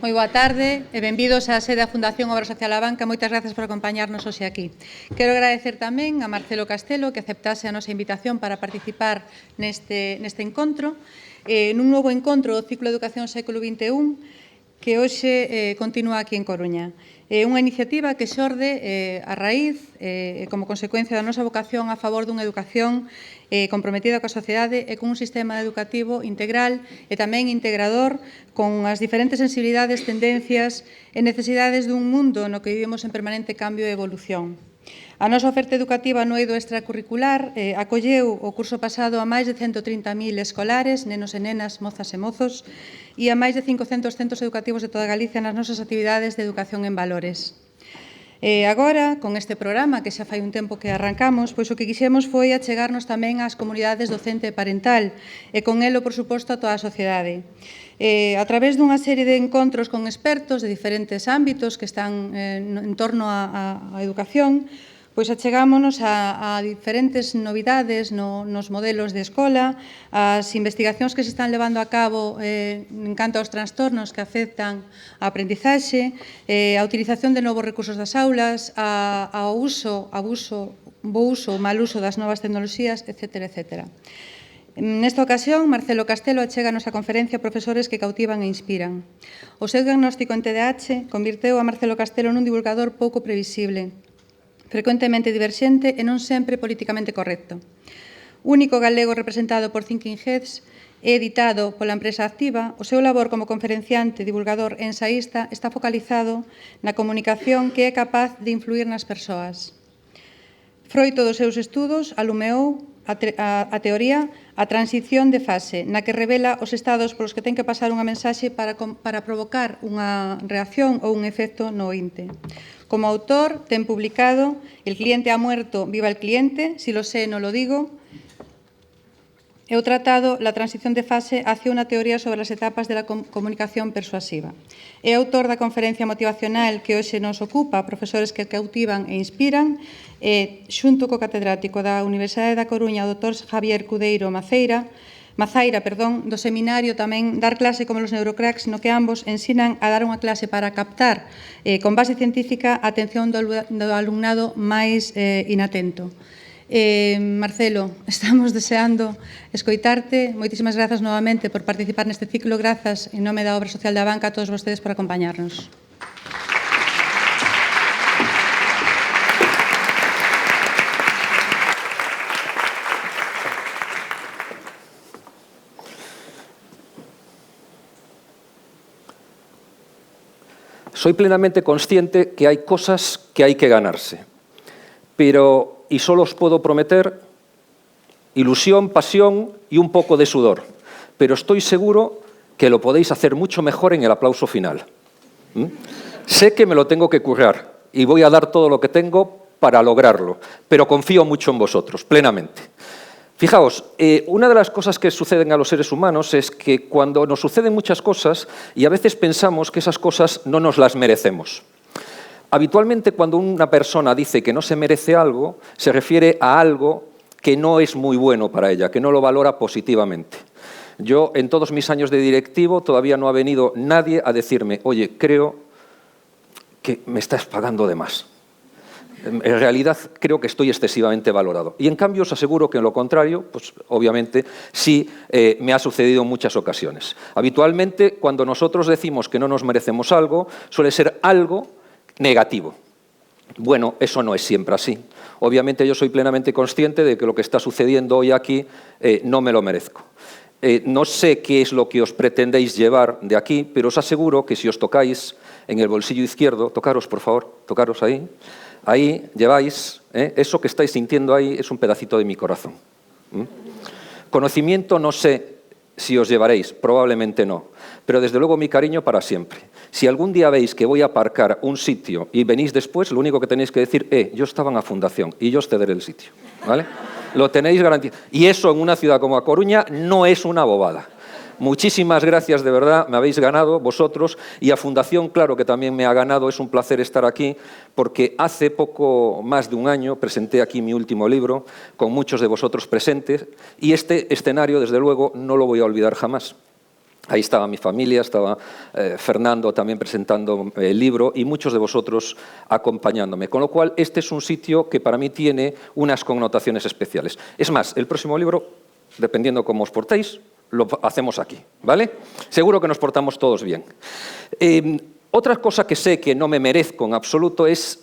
Moi boa tarde e benvidos á sede da Fundación Obra Social a Banca. Moitas grazas por acompañarnos hoxe aquí. Quero agradecer tamén a Marcelo Castelo que aceptase a nosa invitación para participar neste encontro, nun novo encontro do ciclo de Educación século XXI que hoxe continúa aquí en Coruña. É unha iniciativa que xorde a raíz, como consecuencia da nosa vocación a favor dunha educación comprometida coa sociedade e con un sistema educativo integral e tamén integrador con as diferentes sensibilidades, tendencias e necesidades dun mundo no que vivimos en permanente cambio e evolución. A nosa oferta educativa no eido extracurricular acolleu o curso pasado a máis de 130.000 escolares, nenos e nenas, mozas e mozos, e a máis de 500 centros educativos de toda Galicia nas nosas actividades de educación en valores. Agora, con este programa, que xa fai un tempo que arrancamos, pois o que quixemos foi achegarnos tamén ás comunidades docente e parental e con elo, por suposto, a toda a sociedade. A través dunha serie de encontros con expertos de diferentes ámbitos que están en torno á educación, pois achegámonos a diferentes novidades nos modelos de escola, as investigacións que se están levando a cabo en canto aos trastornos que afectan a aprendizaxe, a utilización de novos recursos das aulas, ao uso, abuso, bo uso ou mal uso das novas tecnoloxías, etc. etc. Nesta ocasión, Marcelo Castelo achéganos a conferencia Profesores que cautivan e inspiran. O seu diagnóstico en TDAH convirteu a Marcelo Castelo nun divulgador pouco previsible, frecuentemente diverxente e non sempre políticamente correcto. Único galego representado por Thinking Heads e editado pola empresa Activa, o seu labor como conferenciante, divulgador e ensaísta está focalizado na comunicación que é capaz de influir nas persoas. Froito dos seus estudos, alumeou a teoría a transición de fase, na que revela os estados polos que ten que pasar unha mensaxe para provocar unha reacción ou un efecto no ointe. Como autor, ten publicado El cliente ha muerto, viva el cliente, si lo sé, no lo digo, e o tratado La transición de fase hacia unha teoría sobre as etapas de la comunicación persuasiva. É autor da conferencia motivacional que hoxe nos ocupa, Profesores que cautivan e inspiran, e xunto co catedrático da Universidade da Coruña, o Dr. Javier Cudeiro Mazaira, do seminario tamén Dar clase como los neurocracks, no que ambos ensinan a dar unha clase para captar con base científica a atención do alumnado máis inatento. Marcelo, estamos deseando escoitarte. Moitísimas grazas novamente por participar neste ciclo. Grazas en nome da Obra Social da Banca a todos vostedes por acompañarnos. Soy plenamente consciente que hay cosas que hay que ganarse, y solo os puedo prometer ilusión, pasión y un poco de sudor, pero estoy seguro que lo podéis hacer mucho mejor en el aplauso final. Sé que me lo tengo que currar y voy a dar todo lo que tengo para lograrlo, pero confío mucho en vosotros, plenamente. Fijaos, una de las cosas que suceden a los seres humanos es que cuando nos suceden muchas cosas y a veces pensamos que esas cosas no nos las merecemos. Habitualmente cuando una persona dice que no se merece algo, se refiere a algo que no es muy bueno para ella, que no lo valora positivamente. Yo, en todos mis años de directivo, todavía no ha venido nadie a decirme, oye, creo que me estás pagando de más. En realidad creo que estoy excesivamente valorado. Y en cambio os aseguro que en lo contrario, pues obviamente sí me ha sucedido en muchas ocasiones. Habitualmente cuando nosotros decimos que no nos merecemos algo, suele ser algo negativo. Bueno, eso no es siempre así. Obviamente yo soy plenamente consciente de que lo que está sucediendo hoy aquí no me lo merezco. No sé qué es lo que os pretendéis llevar de aquí, pero os aseguro que si os tocáis en el bolsillo izquierdo, tocaros por favor, tocaros ahí, ahí lleváis, eso que estáis sintiendo ahí es un pedacito de mi corazón. Conocimiento no sé si os llevaréis, probablemente no, pero desde luego mi cariño para siempre. Si algún día veis que voy a aparcar un sitio y venís después, lo único que tenéis que decir, yo estaba en la fundación y yo os cederé el sitio, ¿vale? Lo tenéis garantizado. Y eso en una ciudad como A Coruña no es una bobada. Muchísimas gracias, de verdad, me habéis ganado vosotros y a Fundación, claro que también me ha ganado, es un placer estar aquí porque hace poco más de un año presenté aquí mi último libro con muchos de vosotros presentes y este escenario, desde luego, no lo voy a olvidar jamás. Ahí estaba mi familia, estaba Fernando también presentando el libro y muchos de vosotros acompañándome. Con lo cual, este es un sitio que para mí tiene unas connotaciones especiales. Es más, el próximo libro, dependiendo cómo os portéis, lo hacemos aquí, ¿vale? Seguro que nos portamos todos bien. Otra cosa que sé que no me merezco en absoluto es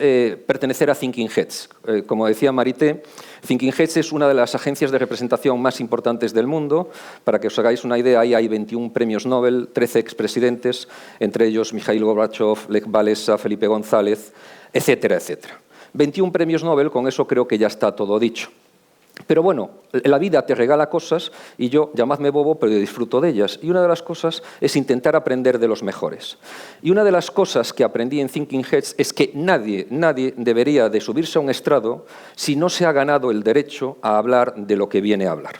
pertenecer a Thinking Heads. Como decía Marité, Thinking Heads es una de las agencias de representación más importantes del mundo. Para que os hagáis una idea, ahí hay 21 premios Nobel, 13 expresidentes, entre ellos Mikhail Gorbachev, Lech Walesa, Felipe González, etcétera, etcétera. 21 premios Nobel, con eso creo que ya está todo dicho. Pero bueno, la vida te regala cosas y yo, llamadme bobo, pero yo disfruto de ellas. Y una de las cosas es intentar aprender de los mejores. Y una de las cosas que aprendí en Thinking Heads es que nadie debería de subirse a un estrado si no se ha ganado el derecho a hablar de lo que viene a hablar.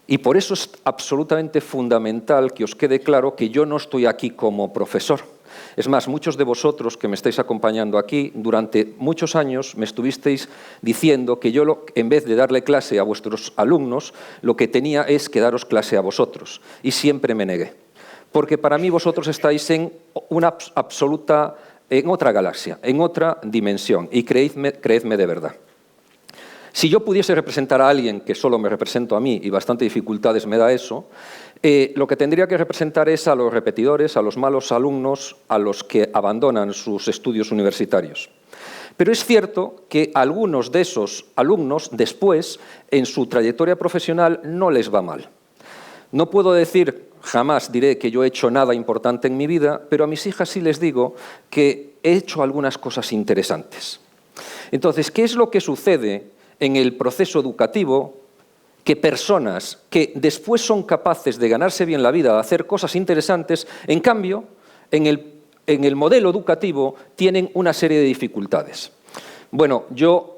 Y por eso es absolutamente fundamental que os quede claro que yo no estoy aquí como profesor. Es más, muchos de vosotros que me estáis acompañando aquí, durante muchos años me estuvisteis diciendo que yo, en vez de darle clase a vuestros alumnos, lo que tenía es que daros clase a vosotros. Y siempre me negué. Porque para mí vosotros estáis en una absoluta, en otra galaxia, en otra dimensión. Y creedme de verdad. Si yo pudiese representar a alguien que solo me represento a mí, y bastante dificultades me da eso, lo que tendría que representar es a los repetidores, a los malos alumnos, a los que abandonan sus estudios universitarios. Pero es cierto que a algunos de esos alumnos, después, en su trayectoria profesional, no les va mal. No puedo decir, jamás diré que yo he hecho nada importante en mi vida, pero a mis hijas sí les digo que he hecho algunas cosas interesantes. Entonces, ¿qué es lo que sucede en el proceso educativo? Que personas que después son capaces de ganarse bien la vida, de hacer cosas interesantes, en cambio, en el modelo educativo tienen una serie de dificultades. Bueno, yo,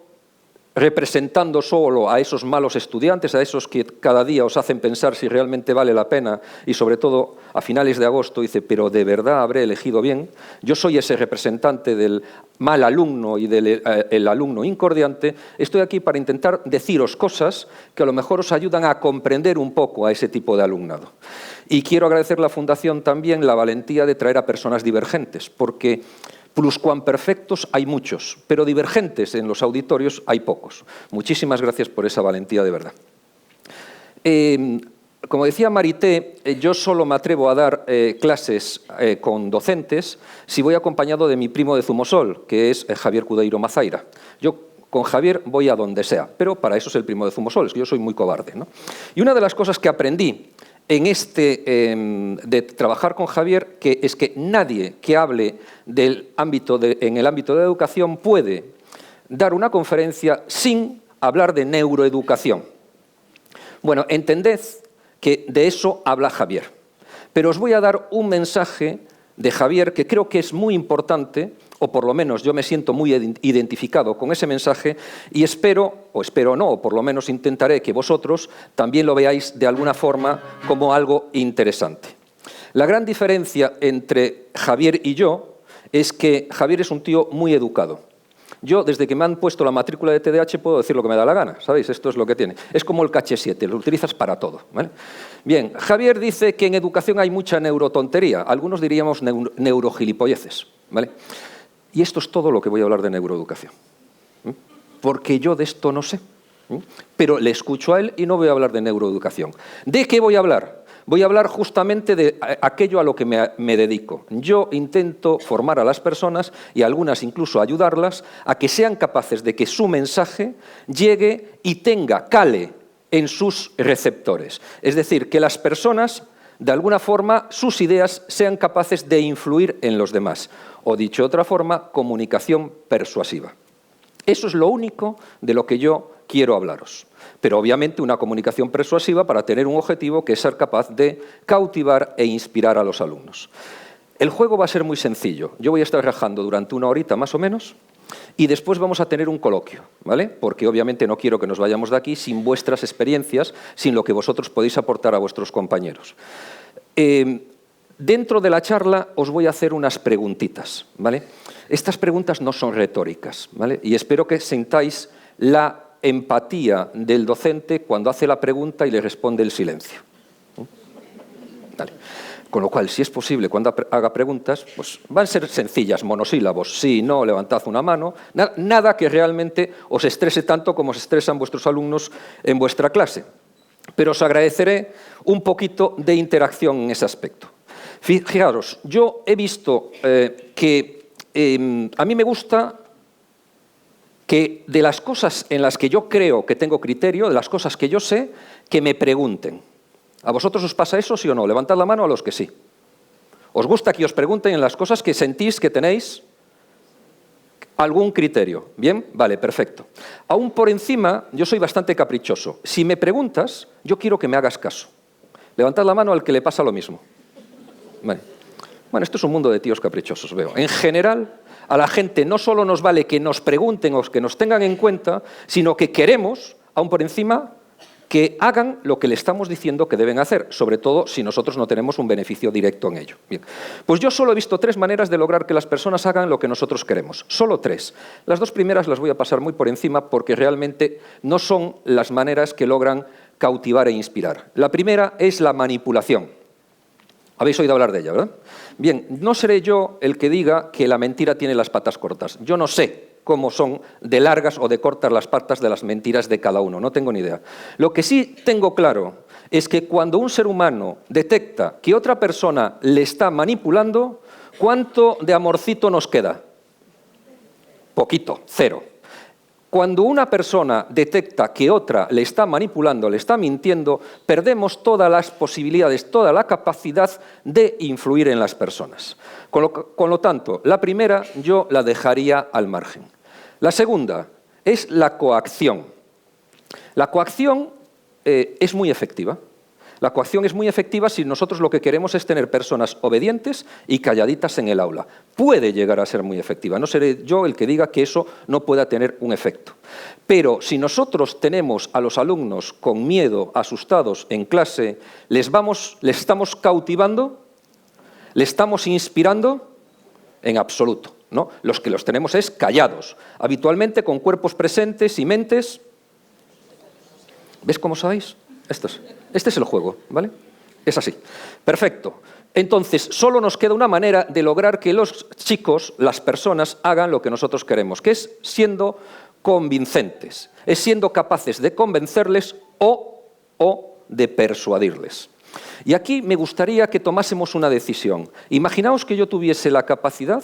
representando solo a esos malos estudiantes, a esos que cada día os hacen pensar si realmente vale la pena, y sobre todo a finales de agosto dice, pero ¿de verdad habré elegido bien? Yo soy ese representante del mal alumno y del alumno incordiante. Estoy aquí para intentar deciros cosas que a lo mejor os ayudan a comprender un poco a ese tipo de alumnado. Y quiero agradecer a la Fundación también la valentía de traer a personas divergentes, porque pluscuamperfectos hay muchos, pero divergentes en los auditorios hay pocos. Muchísimas gracias por esa valentía de verdad. Como decía Marité, yo solo me atrevo a dar clases con docentes si voy acompañado de mi primo de Zumosol, que es Javier Cudeiro Mazaira. Yo con Javier voy a donde sea, pero para eso es el primo de Zumosol, es que yo soy muy cobarde, ¿no? Y una de las cosas que aprendí de trabajar con Javier, que es que nadie que hable en el ámbito de la educación puede dar una conferencia sin hablar de neuroeducación. Bueno, entended que de eso habla Javier. Pero os voy a dar un mensaje de Javier que creo que es muy importante, o por lo menos yo me siento muy identificado con ese mensaje, y espero no, o por lo menos intentaré que vosotros también lo veáis de alguna forma como algo interesante. La gran diferencia entre Javier y yo es que Javier es un tío muy educado. Yo, desde que me han puesto la matrícula de TDAH, puedo decir lo que me da la gana, ¿sabéis? Esto es lo que tiene. Es como el caché 7, lo utilizas para todo, ¿vale? Bien, Javier dice que en educación hay mucha neurotontería, algunos diríamos neurogilipolleces, ¿vale? Y esto es todo lo que voy a hablar de neuroeducación, porque yo de esto no sé, pero le escucho a él y no voy a hablar de neuroeducación. ¿De qué voy a hablar? Voy a hablar justamente de aquello a lo que me dedico. Yo intento formar a las personas, y a algunas incluso ayudarlas, a que sean capaces de que su mensaje llegue y cale en sus receptores. Es decir, que las personas, de alguna forma, sus ideas sean capaces de influir en los demás. O dicho de otra forma, comunicación persuasiva. Eso es lo único de lo que yo quiero hablaros. Pero obviamente una comunicación persuasiva para tener un objetivo que es ser capaz de cautivar e inspirar a los alumnos. El juego va a ser muy sencillo. Yo voy a estar rajando durante una horita más o menos y después vamos a tener un coloquio, ¿vale? Porque obviamente no quiero que nos vayamos de aquí sin vuestras experiencias, sin lo que vosotros podéis aportar a vuestros compañeros. Dentro de la charla os voy a hacer unas preguntitas, ¿vale? Estas preguntas no son retóricas, ¿vale? Y espero que sintáis la empatía del docente cuando hace la pregunta y le responde el silencio. Vale. Con lo cual, si es posible, cuando haga preguntas, pues van a ser sencillas, monosílabos, sí, no, levantad una mano, nada que realmente os estrese tanto como os estresan vuestros alumnos en vuestra clase. Pero os agradeceré un poquito de interacción en ese aspecto. Fijaros, yo he visto que a mí me gusta que de las cosas en las que yo creo que tengo criterio, de las cosas que yo sé, que me pregunten. ¿A vosotros os pasa eso, sí o no? Levantad la mano a los que sí. ¿Os gusta que os pregunten en las cosas que sentís que tenéis algún criterio? ¿Bien? Vale, perfecto. Aún por encima, yo soy bastante caprichoso. Si me preguntas, yo quiero que me hagas caso. Levantad la mano al que le pasa lo mismo. Vale. Bueno, esto es un mundo de tíos caprichosos, veo. En general, a la gente no solo nos vale que nos pregunten o que nos tengan en cuenta, sino que queremos, aún por encima, que hagan lo que le estamos diciendo que deben hacer, sobre todo si nosotros no tenemos un beneficio directo en ello. Bien. Pues yo solo he visto 3 maneras de lograr que las personas hagan lo que nosotros queremos. Solo 3. Las 2 primeras las voy a pasar muy por encima porque realmente no son las maneras que logran cautivar e inspirar. La primera es la manipulación. Habéis oído hablar de ella, ¿verdad? Bien, no seré yo el que diga que la mentira tiene las patas cortas. Yo no sé cómo son de largas o de cortas las patas de las mentiras de cada uno, no tengo ni idea. Lo que sí tengo claro es que cuando un ser humano detecta que otra persona le está manipulando, ¿cuánto de amorcito nos queda? Poquito, 0. Cuando una persona detecta que otra le está manipulando, le está mintiendo, perdemos todas las posibilidades, toda la capacidad de influir en las personas. Con lo tanto, la primera yo la dejaría al margen. La segunda es la coacción. La coacción es muy efectiva. La coacción es muy efectiva si nosotros lo que queremos es tener personas obedientes y calladitas en el aula. Puede llegar a ser muy efectiva. No seré yo el que diga que eso no pueda tener un efecto. Pero si nosotros tenemos a los alumnos con miedo, asustados en clase, ¿les estamos cautivando? ¿Le estamos inspirando? En absoluto, ¿no? Los que los tenemos es callados, habitualmente con cuerpos presentes y mentes. ¿Ves cómo sabéis? Este es el juego, ¿vale? Es así. Perfecto. Entonces, solo nos queda una manera de lograr que los chicos, las personas, hagan lo que nosotros queremos, que es siendo convincentes, es siendo capaces de convencerles o de persuadirles. Y aquí me gustaría que tomásemos una decisión. Imaginaos que yo tuviese la capacidad,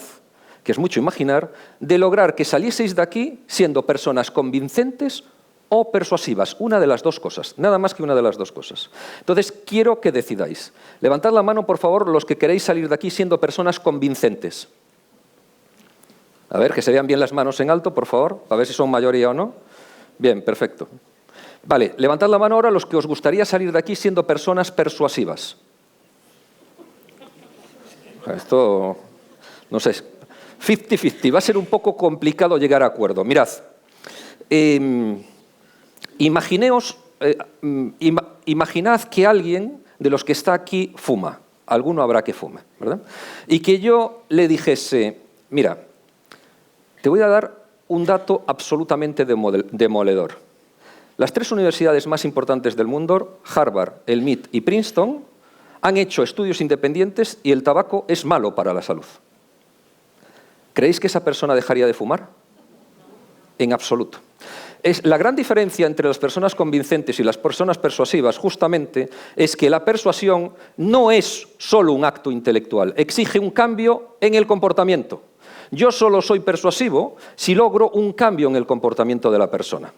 que es mucho imaginar, de lograr que salieseis de aquí siendo personas convincentes o persuasivas, una de las 2 cosas, nada más que una de las 2 cosas. Entonces, quiero que decidáis. Levantad la mano, por favor, los que queréis salir de aquí siendo personas convincentes. A ver, que se vean bien las manos en alto, por favor, a ver si son mayoría o no. Bien, perfecto. Vale, levantad la mano ahora los que os gustaría salir de aquí siendo personas persuasivas. Esto, no sé, 50-50, va a ser un poco complicado llegar a acuerdo. Mirad, imaginad que alguien de los que está aquí fuma. Alguno habrá que fume, ¿verdad? Y que yo le dijese, mira, te voy a dar un dato absolutamente demoledor. Las 3 universidades más importantes del mundo, Harvard, el MIT y Princeton, han hecho estudios independientes y el tabaco es malo para la salud. ¿Creéis que esa persona dejaría de fumar? En absoluto. La gran diferencia entre las personas convincentes y las personas persuasivas, justamente, es que la persuasión no es solo un acto intelectual, exige un cambio en el comportamiento. Yo solo soy persuasivo si logro un cambio en el comportamiento de la persona.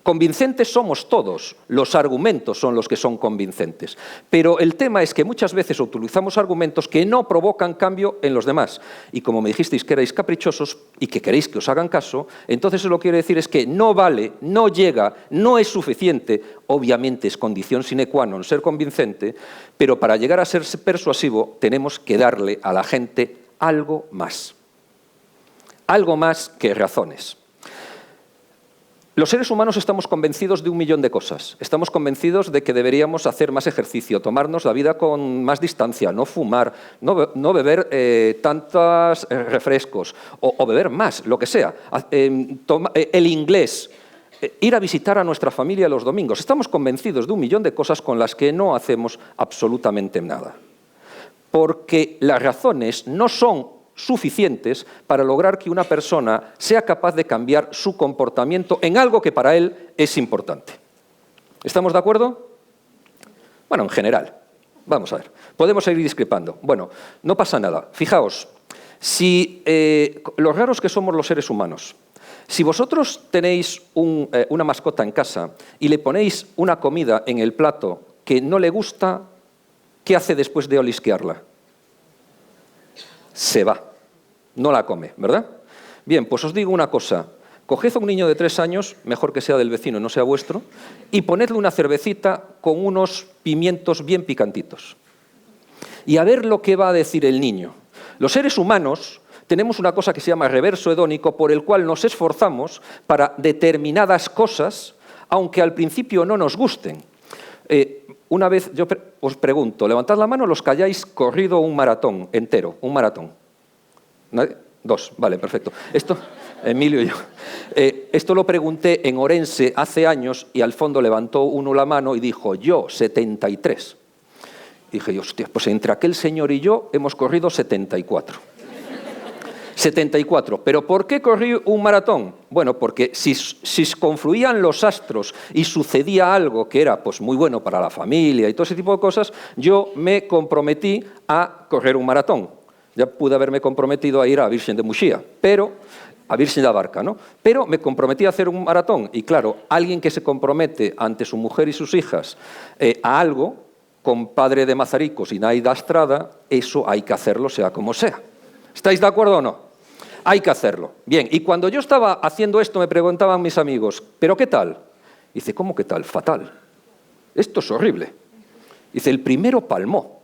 Convincentes somos todos, los argumentos son los que son convincentes. Pero el tema es que muchas veces utilizamos argumentos que no provocan cambio en los demás. Y como me dijisteis que erais caprichosos y que queréis que os hagan caso, entonces lo que quiero decir es que no vale, no llega, no es suficiente, obviamente es condición sine qua non ser convincente, pero para llegar a ser persuasivo tenemos que darle a la gente algo más que razones. Los seres humanos estamos convencidos de 1 millón de cosas. Estamos convencidos de que deberíamos hacer más ejercicio, tomarnos la vida con más distancia, no fumar, no beber tantos refrescos o beber más, lo que sea. El inglés, ir a visitar a nuestra familia los domingos. Estamos convencidos de 1 millón de cosas con las que no hacemos absolutamente nada. porque las razones no son suficientes para lograr que una persona sea capaz de cambiar su comportamiento en algo que para él es importante. ¿Estamos de acuerdo? Bueno, en general. Vamos a ver. Podemos seguir discrepando. Bueno, no pasa nada. Fijaos, si los raros que somos los seres humanos, si vosotros tenéis una mascota en casa y le ponéis una comida en el plato que no le gusta, ¿qué hace después de olisquearla? Se va, no la come, ¿verdad? Bien, pues os digo una cosa. Coged a un niño de 3 años, mejor que sea del vecino, no sea vuestro, y ponedle una cervecita con unos pimientos bien picantitos. Y a ver lo que va a decir el niño. Los seres humanos tenemos una cosa que se llama reverso hedónico, por el cual nos esforzamos para determinadas cosas, aunque al principio no nos gusten. Una vez yo os pregunto, levantad la mano los que hayáis corrido un maratón entero, un maratón. ¿Nadie? 2, vale, perfecto. Esto, Emilio y yo. Esto lo pregunté en Orense hace años y al fondo levantó uno la mano y dijo, yo, 73. Dije, hostia, pues entre aquel señor y yo hemos corrido 74. 74. ¿Pero por qué corrí un maratón? Bueno, porque si confluían los astros y sucedía algo que era pues, muy bueno para la familia y todo ese tipo de cosas, yo me comprometí a correr un maratón. Ya pude haberme comprometido a ir a Virgen de Muxía, pero a Virgen de Abarca, ¿no? Pero me comprometí a hacer un maratón. Y claro, alguien que se compromete ante su mujer y sus hijas a algo, compadre de Mazaricos y Naida Estrada, eso hay que hacerlo sea como sea. ¿Estáis de acuerdo o no? Hay que hacerlo. Bien, y cuando yo estaba haciendo esto me preguntaban mis amigos, ¿pero qué tal? Dice, ¿cómo qué tal? Fatal. Esto es horrible. Dice, el primero palmó.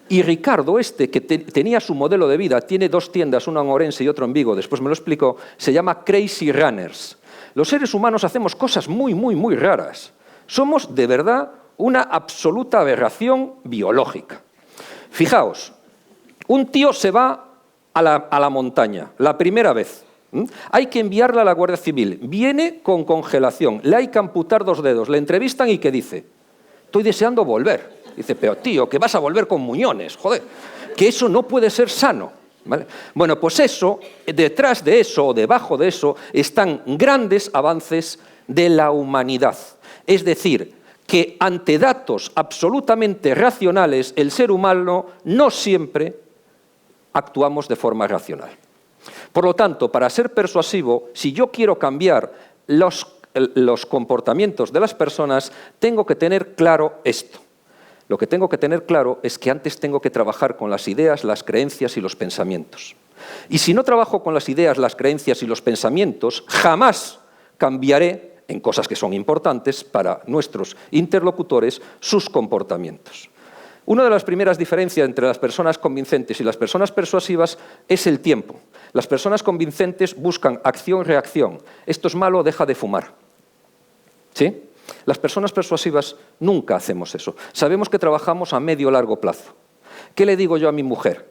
Y Ricardo, que tenía su modelo de vida, tiene 2 tiendas, una en Orense y otra en Vigo, después me lo explicó, se llama Crazy Runners. Los seres humanos hacemos cosas muy, muy, muy raras. Somos, de verdad, una absoluta aberración biológica. Fijaos, un tío se va a la montaña, la primera vez. Hay que enviarla a la Guardia Civil. Viene con congelación, le hay que amputar 2 dedos, le entrevistan y ¿qué dice? Estoy deseando volver. Dice, pero tío, que vas a volver con muñones, joder, que eso no puede ser sano. ¿Vale? Bueno, pues eso, detrás de eso o debajo de eso, están grandes avances de la humanidad. Es decir, que ante datos absolutamente racionales, el ser humano no siempre actuamos de forma racional. Por lo tanto, para ser persuasivo, si yo quiero cambiar los comportamientos de las personas, tengo que tener claro esto. Lo que tengo que tener claro es que antes tengo que trabajar con las ideas, las creencias y los pensamientos. Y si no trabajo con las ideas, las creencias y los pensamientos, jamás cambiaré, en cosas que son importantes para nuestros interlocutores, sus comportamientos. Una de las primeras diferencias entre las personas convincentes y las personas persuasivas es el tiempo. Las personas convincentes buscan acción-reacción. Esto es malo, deja de fumar. ¿Sí? Las personas persuasivas nunca hacemos eso. Sabemos que trabajamos a medio o largo plazo. ¿Qué le digo yo a mi mujer?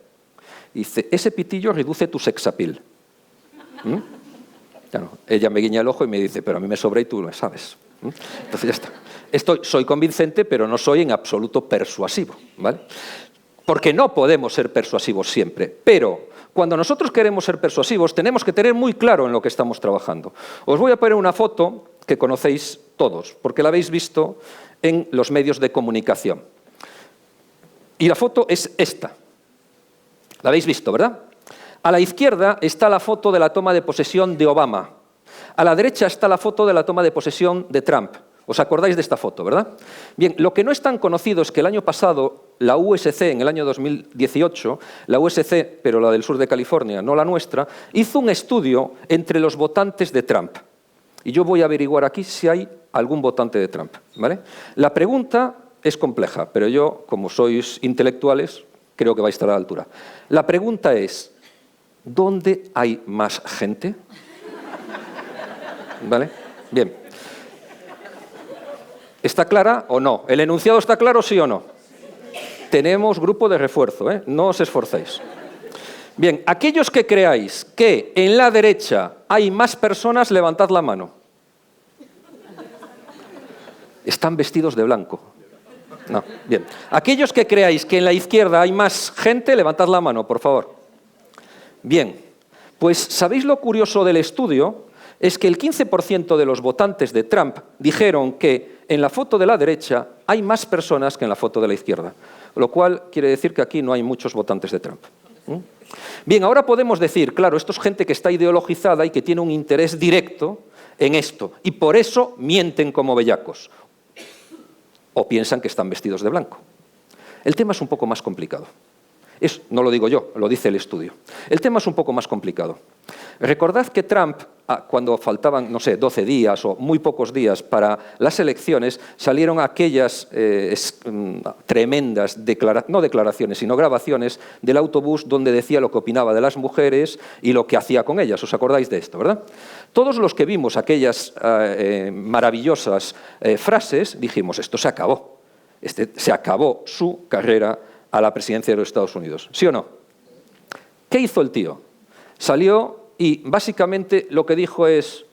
Dice, ese pitillo reduce tu sex appeal. Claro, ella me guiña el ojo y me dice, pero a mí me sobra y tú lo sabes. Entonces ya está. Soy convincente, pero no soy en absoluto persuasivo, ¿vale? Porque no podemos ser persuasivos siempre. Pero cuando nosotros queremos ser persuasivos, tenemos que tener muy claro en lo que estamos trabajando. Os voy a poner una foto que conocéis todos, porque la habéis visto en los medios de comunicación. Y la foto es esta. La habéis visto, ¿verdad? A la izquierda está la foto de la toma de posesión de Obama. A la derecha está la foto de la toma de posesión de Trump. ¿Os acordáis de esta foto, verdad? Bien, lo que no es tan conocido es que el año pasado, la USC, en el año 2018, la USC, pero la del sur de California, no la nuestra, hizo un estudio entre los votantes de Trump. Y yo voy a averiguar aquí si hay algún votante de Trump, ¿vale? La pregunta es compleja, pero yo, como sois intelectuales, creo que vais a estar a la altura. La pregunta es, ¿dónde hay más gente? ¿Vale? Bien. ¿Está clara o no? ¿El enunciado está claro, sí o no? Tenemos grupo de refuerzo, ¿eh? No os esforcéis. Bien, aquellos que creáis que en la derecha hay más personas, levantad la mano. Están vestidos de blanco. No. Bien. Aquellos que creáis que en la izquierda hay más gente, levantad la mano, por favor. Bien. Pues, ¿sabéis lo curioso del estudio? Es que el 15% de los votantes de Trump dijeron que en la foto de la derecha hay más personas que en la foto de la izquierda, lo cual quiere decir que aquí no hay muchos votantes de Trump. Bien, ahora podemos decir, claro, esto es gente que está ideologizada y que tiene un interés directo en esto, y por eso mienten como bellacos, o piensan que están vestidos de blanco. El tema es un poco más complicado. No lo digo yo, lo dice el estudio. El tema es un poco más complicado. Recordad que Trump, cuando faltaban, no sé, 12 días o muy pocos días para las elecciones, salieron aquellas tremendas, no declaraciones, sino grabaciones del autobús donde decía lo que opinaba de las mujeres y lo que hacía con ellas. ¿Os acordáis de esto, verdad? Todos los que vimos aquellas maravillosas frases dijimos, esto se acabó. Se acabó su carrera a la presidencia de los Estados Unidos. ¿Sí o no? ¿Qué hizo el tío? Salió y básicamente lo que dijo es,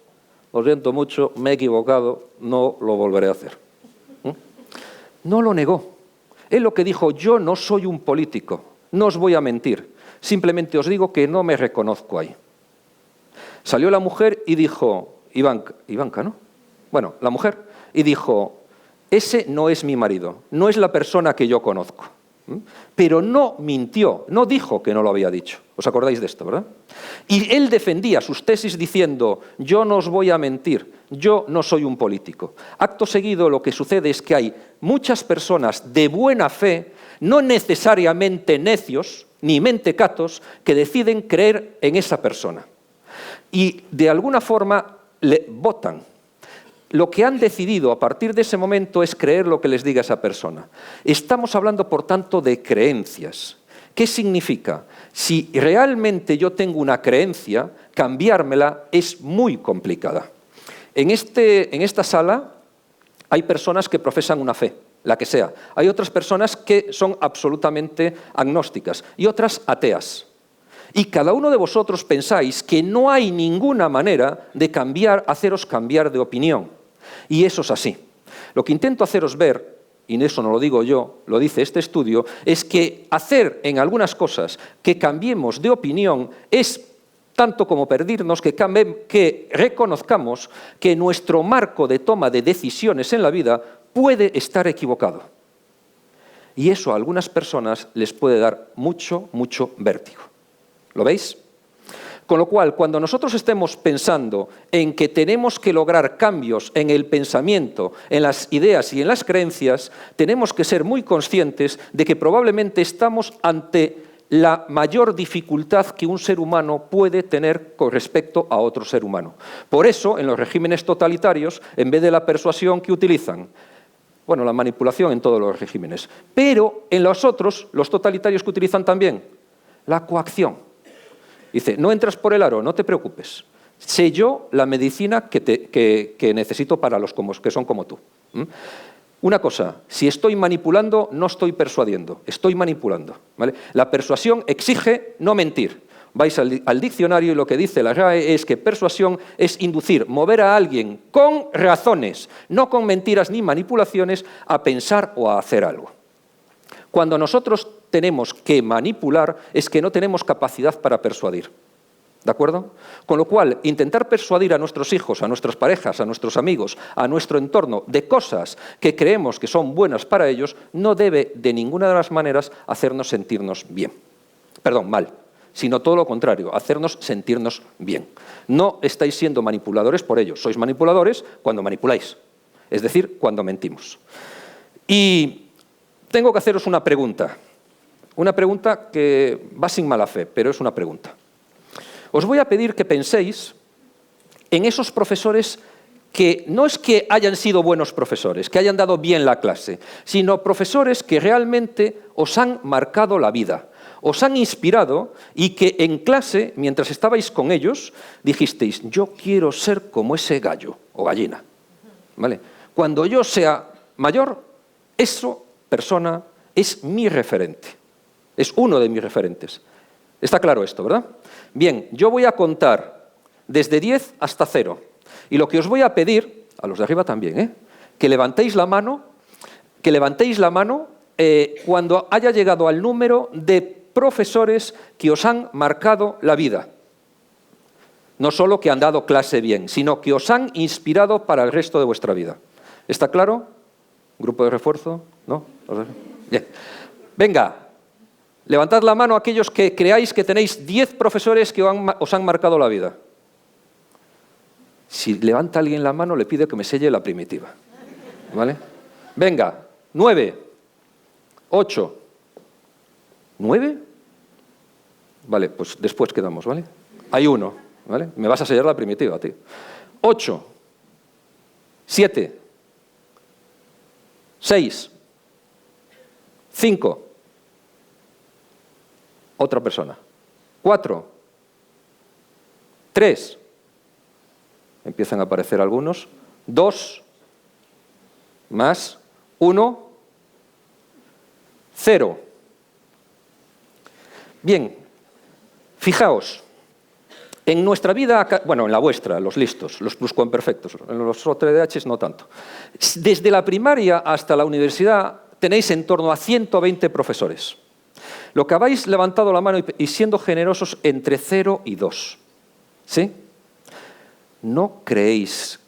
lo siento mucho, me he equivocado, no lo volveré a hacer. No lo negó. Él lo que dijo, yo no soy un político, no os voy a mentir, simplemente os digo que no me reconozco ahí. Salió la mujer y dijo, Ivanka, ¿no? Bueno, la mujer, y dijo, ese no es mi marido, no es la persona que yo conozco. Pero no mintió, no dijo que no lo había dicho. ¿Os acordáis de esto, verdad? Y él defendía sus tesis diciendo, yo no os voy a mentir, yo no soy un político. Acto seguido lo que sucede es que hay muchas personas de buena fe, no necesariamente necios ni mentecatos, que deciden creer en esa persona. Y de alguna forma le votan. Lo que han decidido a partir de ese momento es creer lo que les diga esa persona. Estamos hablando, por tanto, de creencias. ¿Qué significa? Si realmente yo tengo una creencia, cambiármela es muy complicada. En esta sala hay personas que profesan una fe, la que sea. Hay otras personas que son absolutamente agnósticas y otras ateas. Y cada uno de vosotros pensáis que no hay ninguna manera de haceros cambiar de opinión. Y eso es así. Lo que intento haceros ver, y eso no lo digo yo, lo dice este estudio, es que hacer en algunas cosas que cambiemos de opinión es tanto como perdirnos que reconozcamos que nuestro marco de toma de decisiones en la vida puede estar equivocado. Y eso a algunas personas les puede dar mucho, mucho vértigo. ¿Lo veis? Con lo cual, cuando nosotros estemos pensando en que tenemos que lograr cambios en el pensamiento, en las ideas y en las creencias, tenemos que ser muy conscientes de que probablemente estamos ante la mayor dificultad que un ser humano puede tener con respecto a otro ser humano. Por eso, en los regímenes totalitarios, en vez de la persuasión que utilizan, bueno, la manipulación en todos los regímenes, pero en los otros, los totalitarios que utilizan también, la coacción. Dice, no entras por el aro, no te preocupes. Sé yo la medicina que necesito para los que son como tú. Una cosa, si estoy manipulando, no estoy persuadiendo, estoy manipulando. ¿Vale? La persuasión exige no mentir. Vais al diccionario y lo que dice la RAE es que persuasión es inducir, mover a alguien con razones, no con mentiras ni manipulaciones, a pensar o a hacer algo. Cuando nosotros tenemos que manipular es que no tenemos capacidad para persuadir. ¿De acuerdo? Con lo cual, intentar persuadir a nuestros hijos, a nuestras parejas, a nuestros amigos, a nuestro entorno de cosas que creemos que son buenas para ellos, no debe de ninguna de las maneras hacernos sentirnos mal, sino todo lo contrario, hacernos sentirnos bien. No estáis siendo manipuladores por ello, sois manipuladores cuando manipuláis, es decir, cuando mentimos. Y tengo que haceros una pregunta que va sin mala fe, pero es una pregunta. Os voy a pedir que penséis en esos profesores que no es que hayan sido buenos profesores, que hayan dado bien la clase, sino profesores que realmente os han marcado la vida, os han inspirado y que en clase, mientras estabais con ellos, dijisteis, yo quiero ser como ese gallo o gallina. ¿Vale? Cuando yo sea mayor, esa persona es mi referente, es uno de mis referentes. Está claro esto, ¿verdad? Bien, yo voy a contar desde 10 hasta 0. Y lo que os voy a pedir, a los de arriba también, que levantéis la mano que levantéis la mano cuando haya llegado al número de profesores que os han marcado la vida. No solo que han dado clase bien, sino que os han inspirado para el resto de vuestra vida. ¿Está claro? ¿Grupo de refuerzo? ¿No? Bien. Venga, levantad la mano aquellos que creáis que tenéis 10 profesores que os han marcado la vida. Si levanta alguien la mano, le pido que me selle la primitiva. ¿Vale? Venga, 9, 8, 9. Vale, pues después quedamos, ¿vale? Hay uno, ¿vale? Me vas a sellar la primitiva, tío. 8, 7, 6, 5, otra persona, 4, 3, empiezan a aparecer algunos, 2, más, 1, 0. Bien, fijaos, en nuestra vida, bueno, en la vuestra, los listos, los pluscuamperfectos, en los OTDHs no tanto. Desde la primaria hasta la universidad tenéis en torno a 120 profesores. Lo que habéis levantado la mano y siendo generosos entre 0 y 2. ¿Sí? ¿No creéis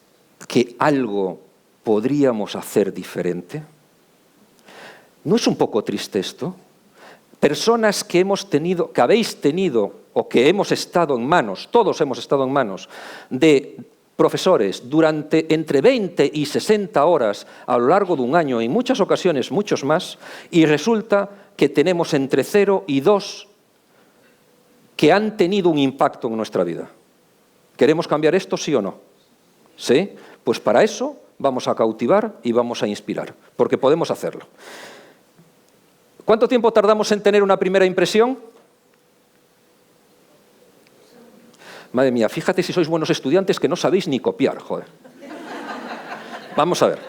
que algo podríamos hacer diferente? ¿No es un poco triste esto? Personas que habéis tenido o que hemos estado en manos, todos hemos estado en manos, de profesores durante entre 20 y 60 horas a lo largo de un año, en muchas ocasiones muchos más, y resulta que tenemos entre 0 y 2 que han tenido un impacto en nuestra vida. ¿Queremos cambiar esto, sí o no? ¿Sí? Pues para eso vamos a cautivar y vamos a inspirar, porque podemos hacerlo. ¿Cuánto tiempo tardamos en tener una primera impresión? Madre mía, fíjate si sois buenos estudiantes que no sabéis ni copiar, joder. Vamos a ver.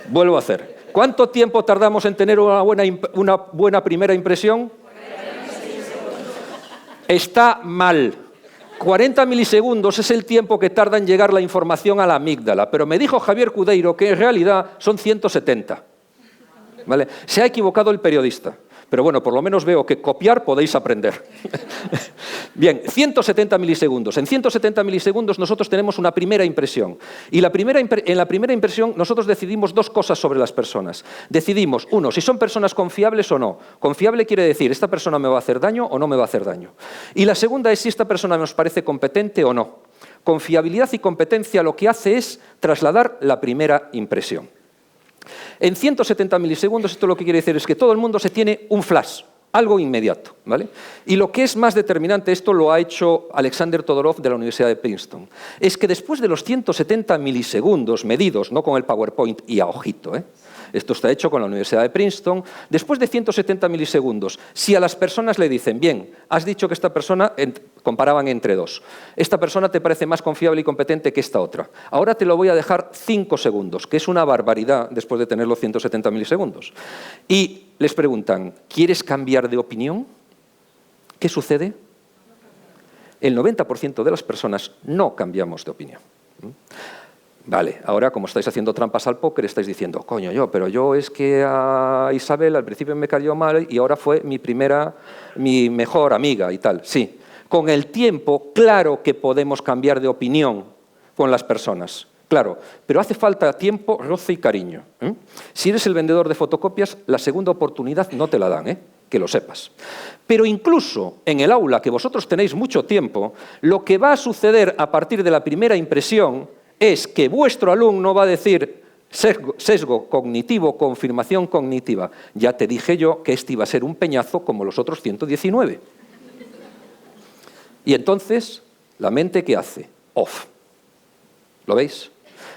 Vuelvo a hacer. ¿Cuánto tiempo tardamos en tener una buena primera impresión? Está mal. 40 milisegundos es el tiempo que tarda en llegar la información a la amígdala, pero me dijo Javier Cudeiro que en realidad son 170. ¿Vale? Se ha equivocado el periodista, pero bueno, por lo menos veo que copiar podéis aprender. Bien, 170 milisegundos. En 170 milisegundos nosotros tenemos una primera impresión. Y en la primera impresión nosotros decidimos dos cosas sobre las personas. Decidimos, uno, si son personas confiables o no. Confiable quiere decir, ¿esta persona me va a hacer daño o no me va a hacer daño? Y la segunda es si esta persona nos parece competente o no. Confiabilidad y competencia lo que hace es trasladar la primera impresión. En 170 milisegundos esto lo que quiere decir es que todo el mundo se tiene un flash, algo inmediato, ¿vale? Y lo que es más determinante, esto lo ha hecho Alexander Todorov de la Universidad de Princeton, es que después de los 170 milisegundos medidos, no con el PowerPoint y a ojito, esto está hecho con la Universidad de Princeton, después de 170 milisegundos, si a las personas le dicen, bien, has dicho que esta persona, comparaban entre dos, esta persona te parece más confiable y competente que esta otra, ahora te lo voy a dejar 5 segundos, que es una barbaridad después de tener los 170 milisegundos. Y les preguntan, ¿quieres cambiar de opinión? ¿Qué sucede? El 90% de las personas no cambiamos de opinión. Vale, ahora como estáis haciendo trampas al póker, estáis diciendo, coño, pero yo es que a Isabel al principio me cayó mal y ahora fue mi mejor amiga y tal. Sí, con el tiempo, claro que podemos cambiar de opinión con las personas, claro, pero hace falta tiempo, roce y cariño. Si eres el vendedor de fotocopias, la segunda oportunidad no te la dan, que lo sepas. Pero incluso en el aula, que vosotros tenéis mucho tiempo, lo que va a suceder a partir de la primera impresión es que vuestro alumno va a decir sesgo cognitivo, confirmación cognitiva. Ya te dije yo que este iba a ser un peñazo como los otros 119. Y entonces, ¿la mente qué hace? Off. ¿Lo veis?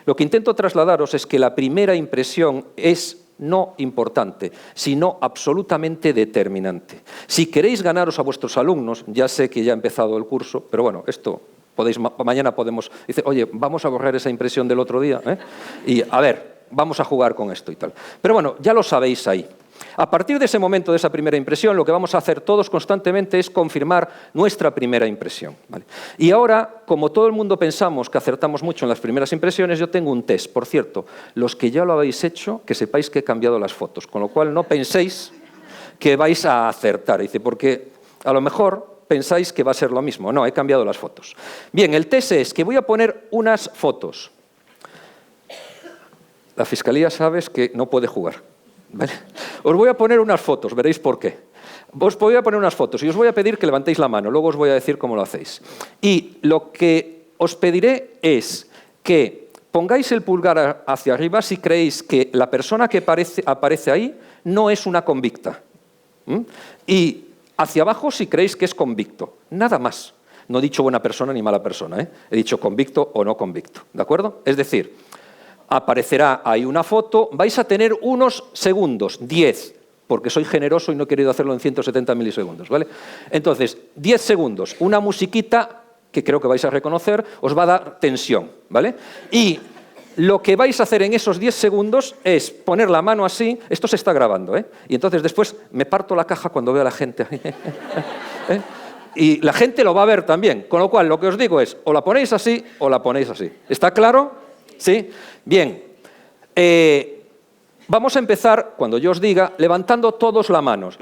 Lo que intento trasladaros es que la primera impresión es no importante, sino absolutamente determinante. Si queréis ganaros a vuestros alumnos, ya sé que ya ha empezado el curso, pero bueno, esto... mañana podemos... Dice, oye, vamos a borrar esa impresión del otro día, y a ver, vamos a jugar con esto y tal. Pero bueno, ya lo sabéis ahí. A partir de ese momento, de esa primera impresión, lo que vamos a hacer todos constantemente es confirmar nuestra primera impresión, ¿vale? Y ahora, como todo el mundo pensamos que acertamos mucho en las primeras impresiones, yo tengo un test. Por cierto, los que ya lo habéis hecho, que sepáis que he cambiado las fotos, con lo cual no penséis que vais a acertar. Dice, porque a lo mejor pensáis que va a ser lo mismo. No, he cambiado las fotos. Bien, el test es que voy a poner unas fotos. La Fiscalía sabes que no puede jugar, ¿vale? Os voy a poner unas fotos, veréis por qué. Os voy a poner unas fotos y os voy a pedir que levantéis la mano, luego os voy a decir cómo lo hacéis. Y lo que os pediré es que pongáis el pulgar hacia arriba si creéis que la persona que aparece ahí no es una convicta. Y hacia abajo si creéis que es convicto. Nada más. No he dicho buena persona ni mala persona, ¿eh? He dicho convicto o no convicto. ¿De acuerdo? Es decir, aparecerá ahí una foto, vais a tener unos segundos, 10, porque soy generoso y no he querido hacerlo en 170 milisegundos, ¿vale? Entonces, 10 segundos, una musiquita que creo que vais a reconocer, os va a dar tensión, ¿vale? Y lo que vais a hacer en esos 10 segundos es poner la mano así, esto se está grabando, ¿eh? Y entonces después me parto la caja cuando veo a la gente. ¿Eh? Y la gente lo va a ver también, con lo cual lo que os digo es, o la ponéis así o la ponéis así. ¿Está claro? ¿Sí? Bien. Vamos a empezar, cuando yo os diga, levantando todos las manos,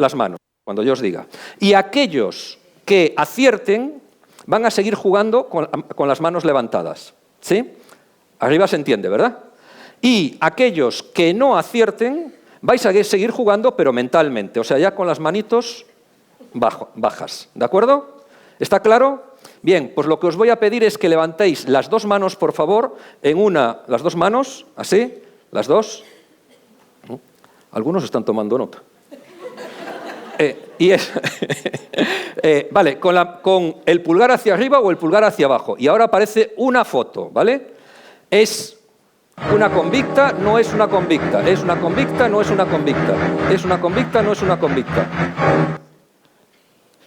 cuando yo os diga. Y aquellos que acierten van a seguir jugando con las manos levantadas. ¿Sí? Arriba se entiende, ¿verdad? Y aquellos que no acierten vais a seguir jugando, pero mentalmente, o sea, ya con las manitos bajas. ¿De acuerdo? ¿Está claro? Bien, pues lo que os voy a pedir es que levantéis las dos manos, por favor, las dos manos, así, las dos. Algunos están tomando nota. Vale, con el pulgar hacia arriba o el pulgar hacia abajo. Y ahora aparece una foto, ¿vale? Es una convicta, no es una convicta. Es una convicta, no es una convicta. Es una convicta, no es una convicta.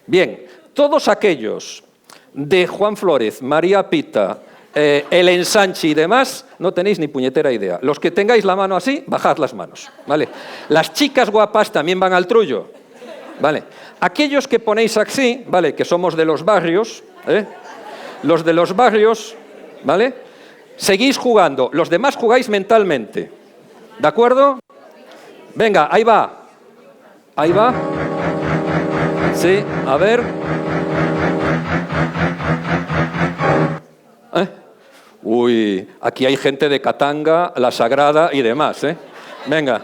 Bien, todos aquellos de Juan Flórez, María Pita, el Ensanche y demás, no tenéis ni puñetera idea. Los que tengáis la mano así, bajad las manos, ¿vale? Las chicas guapas también van al trullo, ¿vale? Aquellos que ponéis así, ¿vale? Que somos de los barrios, los de los barrios, ¿vale? Seguís jugando, los demás jugáis mentalmente, ¿de acuerdo? Venga, ahí va. Ahí va. Sí, a ver. Uy, aquí hay gente de Katanga, La Sagrada y demás, ¿eh? Venga,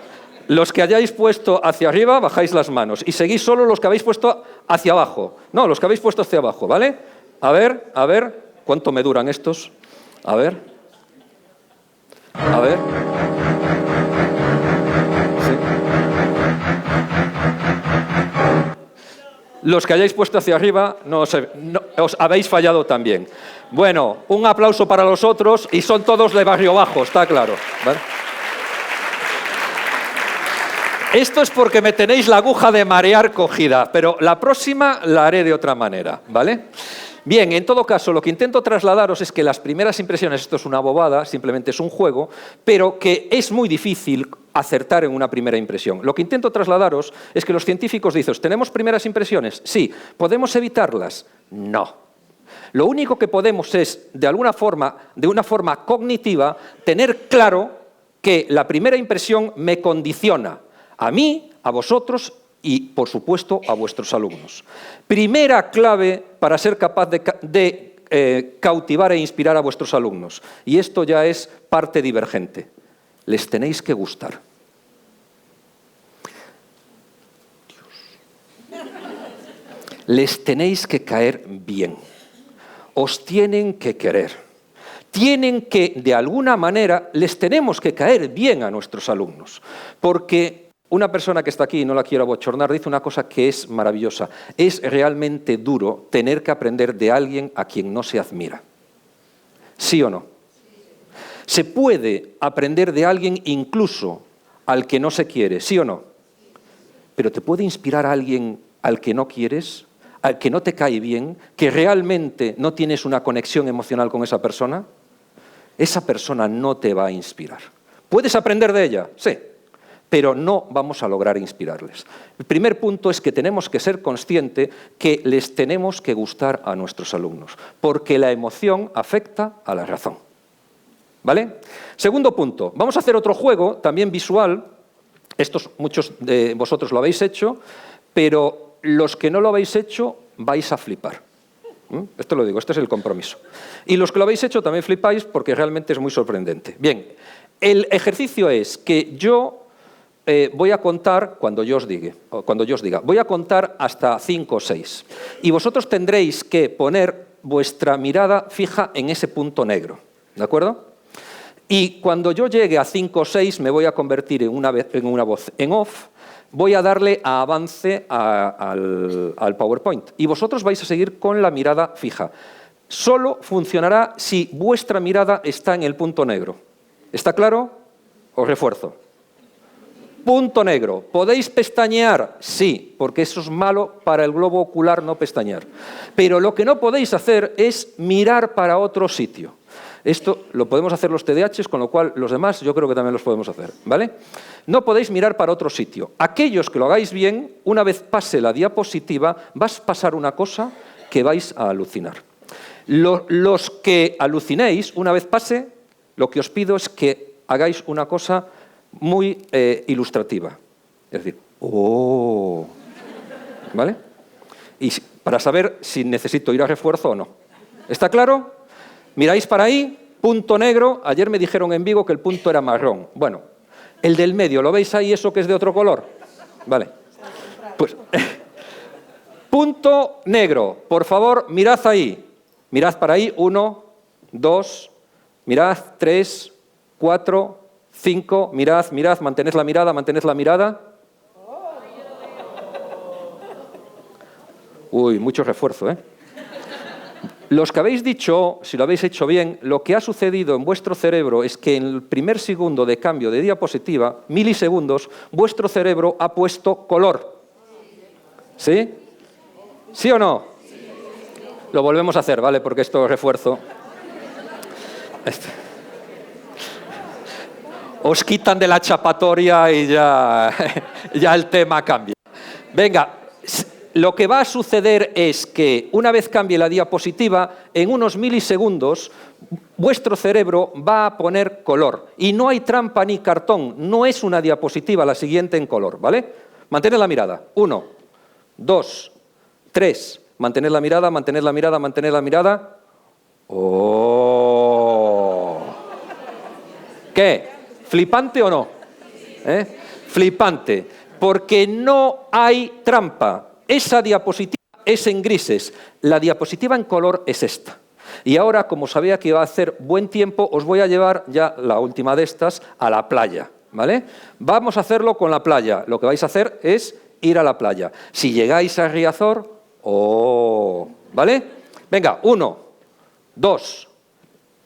los que hayáis puesto hacia arriba, bajáis las manos. Y seguís solo los que habéis puesto hacia abajo. No, los que habéis puesto hacia abajo, ¿vale? A ver, ¿cuánto me duran estos? A ver. Sí. Los que hayáis puesto hacia arriba, os habéis fallado también. Bueno, un aplauso para los otros, y son todos de Barrio Bajo, está claro, ¿vale? Esto es porque me tenéis la aguja de marear cogida, pero la próxima la haré de otra manera, ¿vale? Bien, en todo caso, lo que intento trasladaros es que las primeras impresiones, esto es una bobada, simplemente es un juego, pero que es muy difícil acertar en una primera impresión. Lo que intento trasladaros es que los científicos dicen, ¿tenemos primeras impresiones? Sí. ¿Podemos evitarlas? No. Lo único que podemos es, de una forma cognitiva, tener claro que la primera impresión me condiciona a mí, a vosotros y, por supuesto, a vuestros alumnos. Primera clave para ser capaz de cautivar e inspirar a vuestros alumnos. Y esto ya es parte divergente. Les tenéis que gustar. Les tenéis que caer bien. Os tienen que querer. Tienen que, de alguna manera, les tenemos que caer bien a nuestros alumnos. Porque una persona que está aquí, y no la quiero abochornar, dice una cosa que es maravillosa. Es realmente duro tener que aprender de alguien a quien no se admira. ¿Sí o no? Se puede aprender de alguien incluso al que no se quiere, ¿sí o no? Pero ¿te puede inspirar a alguien al que no quieres? ¿Al que no te cae bien? ¿Que realmente no tienes una conexión emocional con esa persona? Esa persona no te va a inspirar. ¿Puedes aprender de ella? Sí. pero no vamos a lograr inspirarles. El primer punto es que tenemos que ser conscientes que les tenemos que gustar a nuestros alumnos, porque la emoción afecta a la razón. ¿Vale? Segundo punto, vamos a hacer otro juego, también visual. Estos muchos de vosotros lo habéis hecho, pero los que no lo habéis hecho vais a flipar. Esto lo digo, este es el compromiso. Y los que lo habéis hecho también flipáis porque realmente es muy sorprendente. Bien, el ejercicio es que yo voy a contar cuando yo os diga. Voy a contar hasta 5 o 6. Y vosotros tendréis que poner vuestra mirada fija en ese punto negro. ¿De acuerdo? Y cuando yo llegue a 5 o 6 me voy a convertir en una voz en off, voy a darle a avance al PowerPoint y vosotros vais a seguir con la mirada fija. Solo funcionará si vuestra mirada está en el punto negro. ¿Está claro? Os refuerzo. Punto negro. ¿Podéis pestañear? Sí, porque eso es malo para el globo ocular no pestañear. Pero lo que no podéis hacer es mirar para otro sitio. Esto lo podemos hacer los TDAHs, con lo cual los demás yo creo que también los podemos hacer, ¿vale? No podéis mirar para otro sitio. Aquellos que lo hagáis bien, una vez pase la diapositiva, vas a pasar una cosa que vais a alucinar. Los que alucinéis, una vez pase, lo que os pido es que hagáis una cosa muy ilustrativa. Es decir, ¡oh! ¿Vale? Y para saber si necesito ir a refuerzo o no. ¿Está claro? Miráis para ahí, punto negro. Ayer me dijeron en Vigo que el punto era marrón. Bueno, el del medio, ¿lo veis ahí eso que es de otro color? Vale. Pues, punto negro. Por favor, mirad ahí. Mirad para ahí. 1, 2, mirad, 3, 4, 5. Mirad, mirad, mantened la mirada, mantened la mirada. Uy, mucho refuerzo, ¿eh? Los que habéis dicho, si lo habéis hecho bien, lo que ha sucedido en vuestro cerebro es que en el primer segundo de cambio de diapositiva, milisegundos, vuestro cerebro ha puesto color. ¿Sí? ¿Sí o no? Lo volvemos a hacer, ¿vale? Porque esto es refuerzo. Os quitan de la chapatoria y ya el tema cambia. Venga. Lo que va a suceder es que una vez cambie la diapositiva, en unos milisegundos, vuestro cerebro va a poner color. Y no hay trampa ni cartón, no es una diapositiva la siguiente en color, ¿vale? Mantened la mirada. 1, 2, 3. Mantened la mirada, mantened la mirada, mantened la mirada. ¡Oh! ¿Qué? ¿Flipante o no? Flipante. Porque no hay trampa. Esa diapositiva es en grises, la diapositiva en color es esta. Y ahora, como sabía que iba a hacer buen tiempo, os voy a llevar ya la última de estas a la playa, ¿vale? Vamos a hacerlo con la playa. Lo que vais a hacer es ir a la playa. Si llegáis a Riazor, ¡oh! ¿Vale? Venga, 1, 2,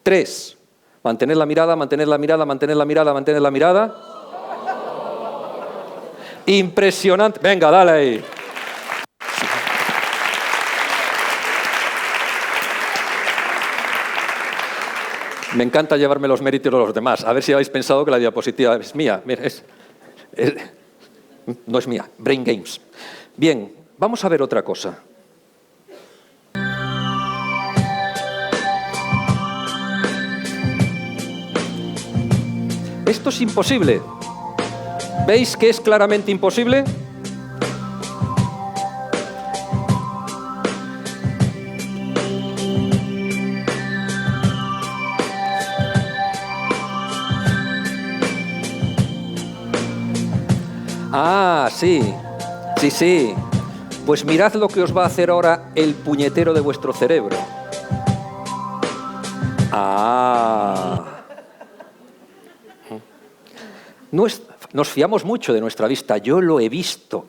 3. Mantened la mirada, mantened la mirada, mantened la mirada, mantened la mirada. Impresionante. Venga, dale ahí. Me encanta llevarme los méritos de los demás. A ver si habéis pensado que la diapositiva es mía. Mira, no es mía. Brain Games. Bien, vamos a ver otra cosa. Esto es imposible. ¿Veis que es claramente imposible? Ah, sí, sí, sí. Pues mirad lo que os va a hacer ahora el puñetero de vuestro cerebro. Ah. Nos fiamos mucho de nuestra vista. Yo lo he visto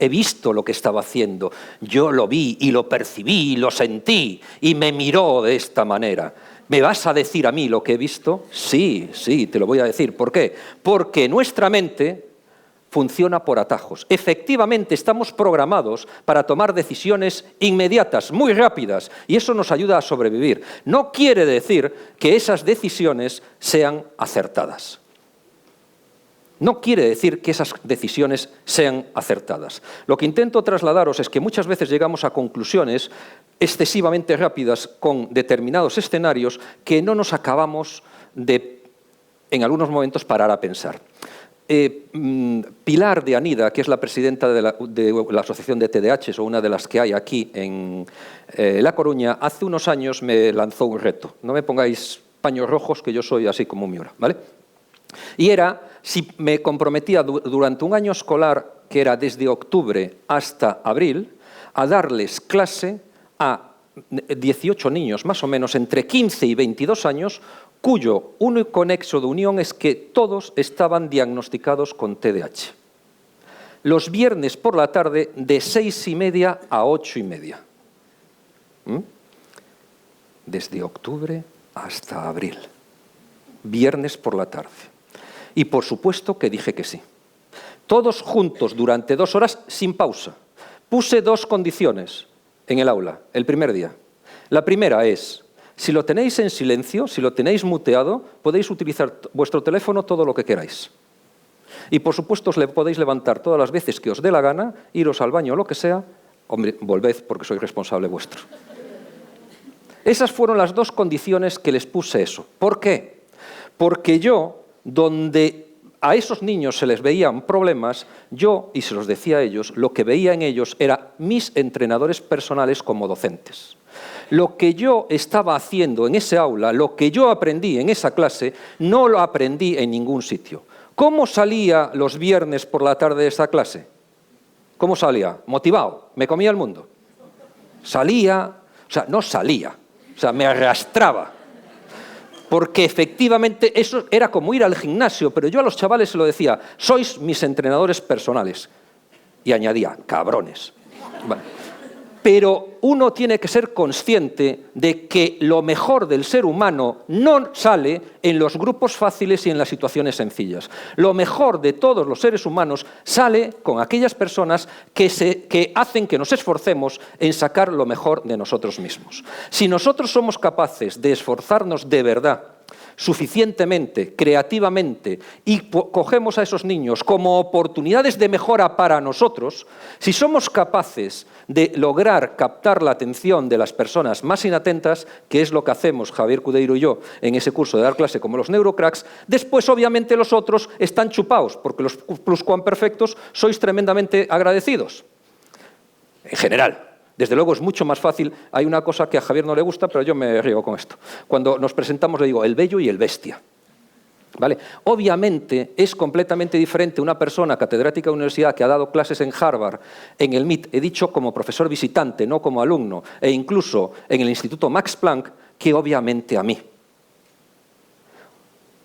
lo que estaba haciendo. Yo lo vi y lo percibí y lo sentí y me miró de esta manera. ¿Me vas a decir a mí lo que he visto? Sí, sí, te lo voy a decir. ¿Por qué? Porque nuestra mente funciona por atajos. Efectivamente, estamos programados para tomar decisiones inmediatas, muy rápidas, y eso nos ayuda a sobrevivir. No quiere decir que esas decisiones sean acertadas. No quiere decir que esas decisiones sean acertadas. Lo que intento trasladaros es que muchas veces llegamos a conclusiones excesivamente rápidas con determinados escenarios que no nos acabamos de, en algunos momentos, parar a pensar. Pilar de Anida, que es la presidenta de la Asociación de TDAHs, o una de las que hay aquí en La Coruña, hace unos años me lanzó un reto. No me pongáis paños rojos, que yo soy así como Miura, ¿vale? Y era, si me comprometía durante un año escolar, que era desde octubre hasta abril, a darles clase a 18 niños, más o menos, entre 15 y 22 años, cuyo único nexo de unión es que todos estaban diagnosticados con TDAH. Los viernes por la tarde, de 6:30 a 8:30. Desde octubre hasta abril. Viernes por la tarde. Y por supuesto que dije que sí. Todos juntos durante 2 horas sin pausa. Puse 2 condiciones en el aula, el primer día. La primera es, si lo tenéis en silencio, si lo tenéis muteado, podéis utilizar vuestro teléfono todo lo que queráis. Y por supuesto os le podéis levantar todas las veces que os dé la gana, iros al baño o lo que sea, hombre, volved porque soy responsable vuestro. Esas fueron las 2 condiciones que les puse eso. ¿Por qué? Porque yo, donde a esos niños se les veían problemas, yo, y se los decía a ellos, lo que veía en ellos era mis entrenadores personales como docentes. Lo que yo estaba haciendo en ese aula, lo que yo aprendí en esa clase, no lo aprendí en ningún sitio. ¿Cómo salía los viernes por la tarde de esa clase? ¿Cómo salía? Motivado, me comía el mundo. Salía, no salía, me arrastraba. Porque efectivamente eso era como ir al gimnasio, pero yo a los chavales se lo decía, sois mis entrenadores personales. Y añadía, cabrones. Bueno, pero uno tiene que ser consciente de que lo mejor del ser humano no sale en los grupos fáciles y en las situaciones sencillas. Lo mejor de todos los seres humanos sale con aquellas personas que hacen que nos esforcemos en sacar lo mejor de nosotros mismos. Si nosotros somos capaces de esforzarnos de verdad, suficientemente, creativamente, y cogemos a esos niños como oportunidades de mejora para nosotros, si somos capaces de lograr captar la atención de las personas más inatentas, que es lo que hacemos Javier Cudeiro y yo en ese curso de dar clase como los neurocracks, después obviamente los otros están chupaos, porque los pluscuamperfectos sois tremendamente agradecidos. En general. Desde luego es mucho más fácil, hay una cosa que a Javier no le gusta, pero yo me río con esto. Cuando nos presentamos le digo el bello y el bestia. ¿Vale? Obviamente es completamente diferente una persona catedrática de universidad que ha dado clases en Harvard, en el MIT, he dicho como profesor visitante, no como alumno, e incluso en el Instituto Max Planck, que obviamente a mí.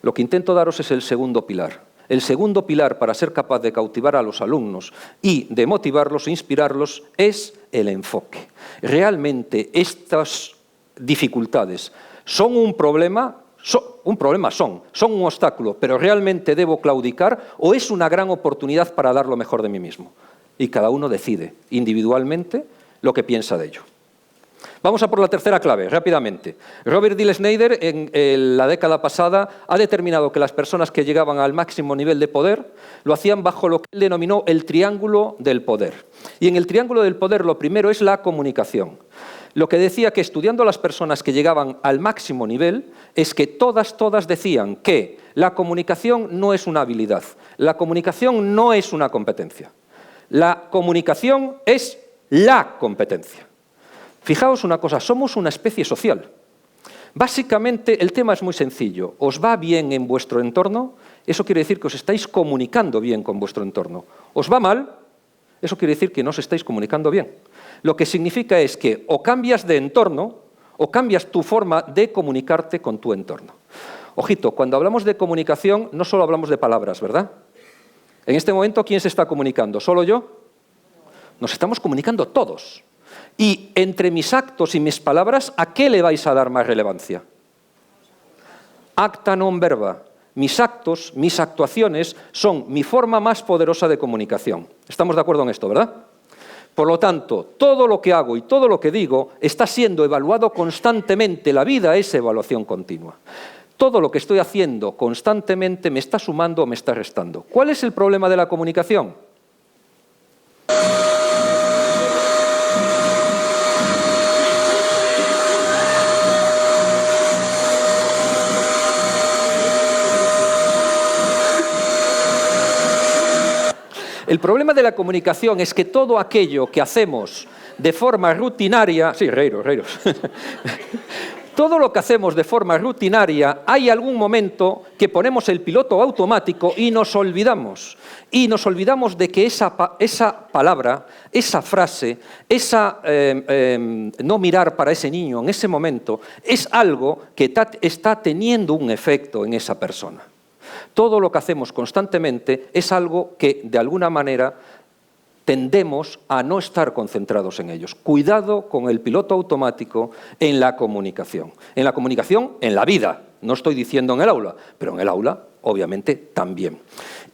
Lo que intento daros es el segundo pilar. El segundo pilar para ser capaz de cautivar a los alumnos y de motivarlos e inspirarlos es el enfoque. Realmente estas dificultades son un problema, son un obstáculo, pero realmente debo claudicar o es una gran oportunidad para dar lo mejor de mí mismo. Y cada uno decide individualmente lo que piensa de ello. Vamos a por la tercera clave, rápidamente. Robert D. Schneider, en la década pasada, ha determinado que las personas que llegaban al máximo nivel de poder lo hacían bajo lo que él denominó el triángulo del poder. Y en el triángulo del poder lo primero es la comunicación. Lo que decía que estudiando a las personas que llegaban al máximo nivel es que todas decían que la comunicación no es una habilidad, la comunicación no es una competencia. La comunicación es la competencia. Fijaos una cosa, somos una especie social. Básicamente el tema es muy sencillo. ¿Os va bien en vuestro entorno? Eso quiere decir que os estáis comunicando bien con vuestro entorno. ¿Os va mal? Eso quiere decir que no os estáis comunicando bien. Lo que significa es que o cambias de entorno o cambias tu forma de comunicarte con tu entorno. Ojito, cuando hablamos de comunicación no solo hablamos de palabras, ¿verdad? En este momento, ¿quién se está comunicando? ¿Solo yo? Nos estamos comunicando todos. Y entre mis actos y mis palabras, ¿a qué le vais a dar más relevancia? Acta non verba. Mis actos, mis actuaciones, son mi forma más poderosa de comunicación. Estamos de acuerdo en esto, ¿verdad? Por lo tanto, todo lo que hago y todo lo que digo está siendo evaluado constantemente. La vida es evaluación continua. Todo lo que estoy haciendo constantemente me está sumando o me está restando. ¿Cuál es el problema de la comunicación? El problema de la comunicación es que todo aquello que hacemos de forma rutinaria... Sí, reiros. Todo lo que hacemos de forma rutinaria, hay algún momento que ponemos el piloto automático y nos olvidamos. Y nos olvidamos de que esa palabra, esa frase, no mirar para ese niño en ese momento, es algo que está teniendo un efecto en esa persona. Todo lo que hacemos constantemente es algo que, de alguna manera, tendemos a no estar concentrados en ellos. Cuidado con el piloto automático en la comunicación. En la comunicación, en la vida. No estoy diciendo en el aula, pero en el aula, obviamente, también.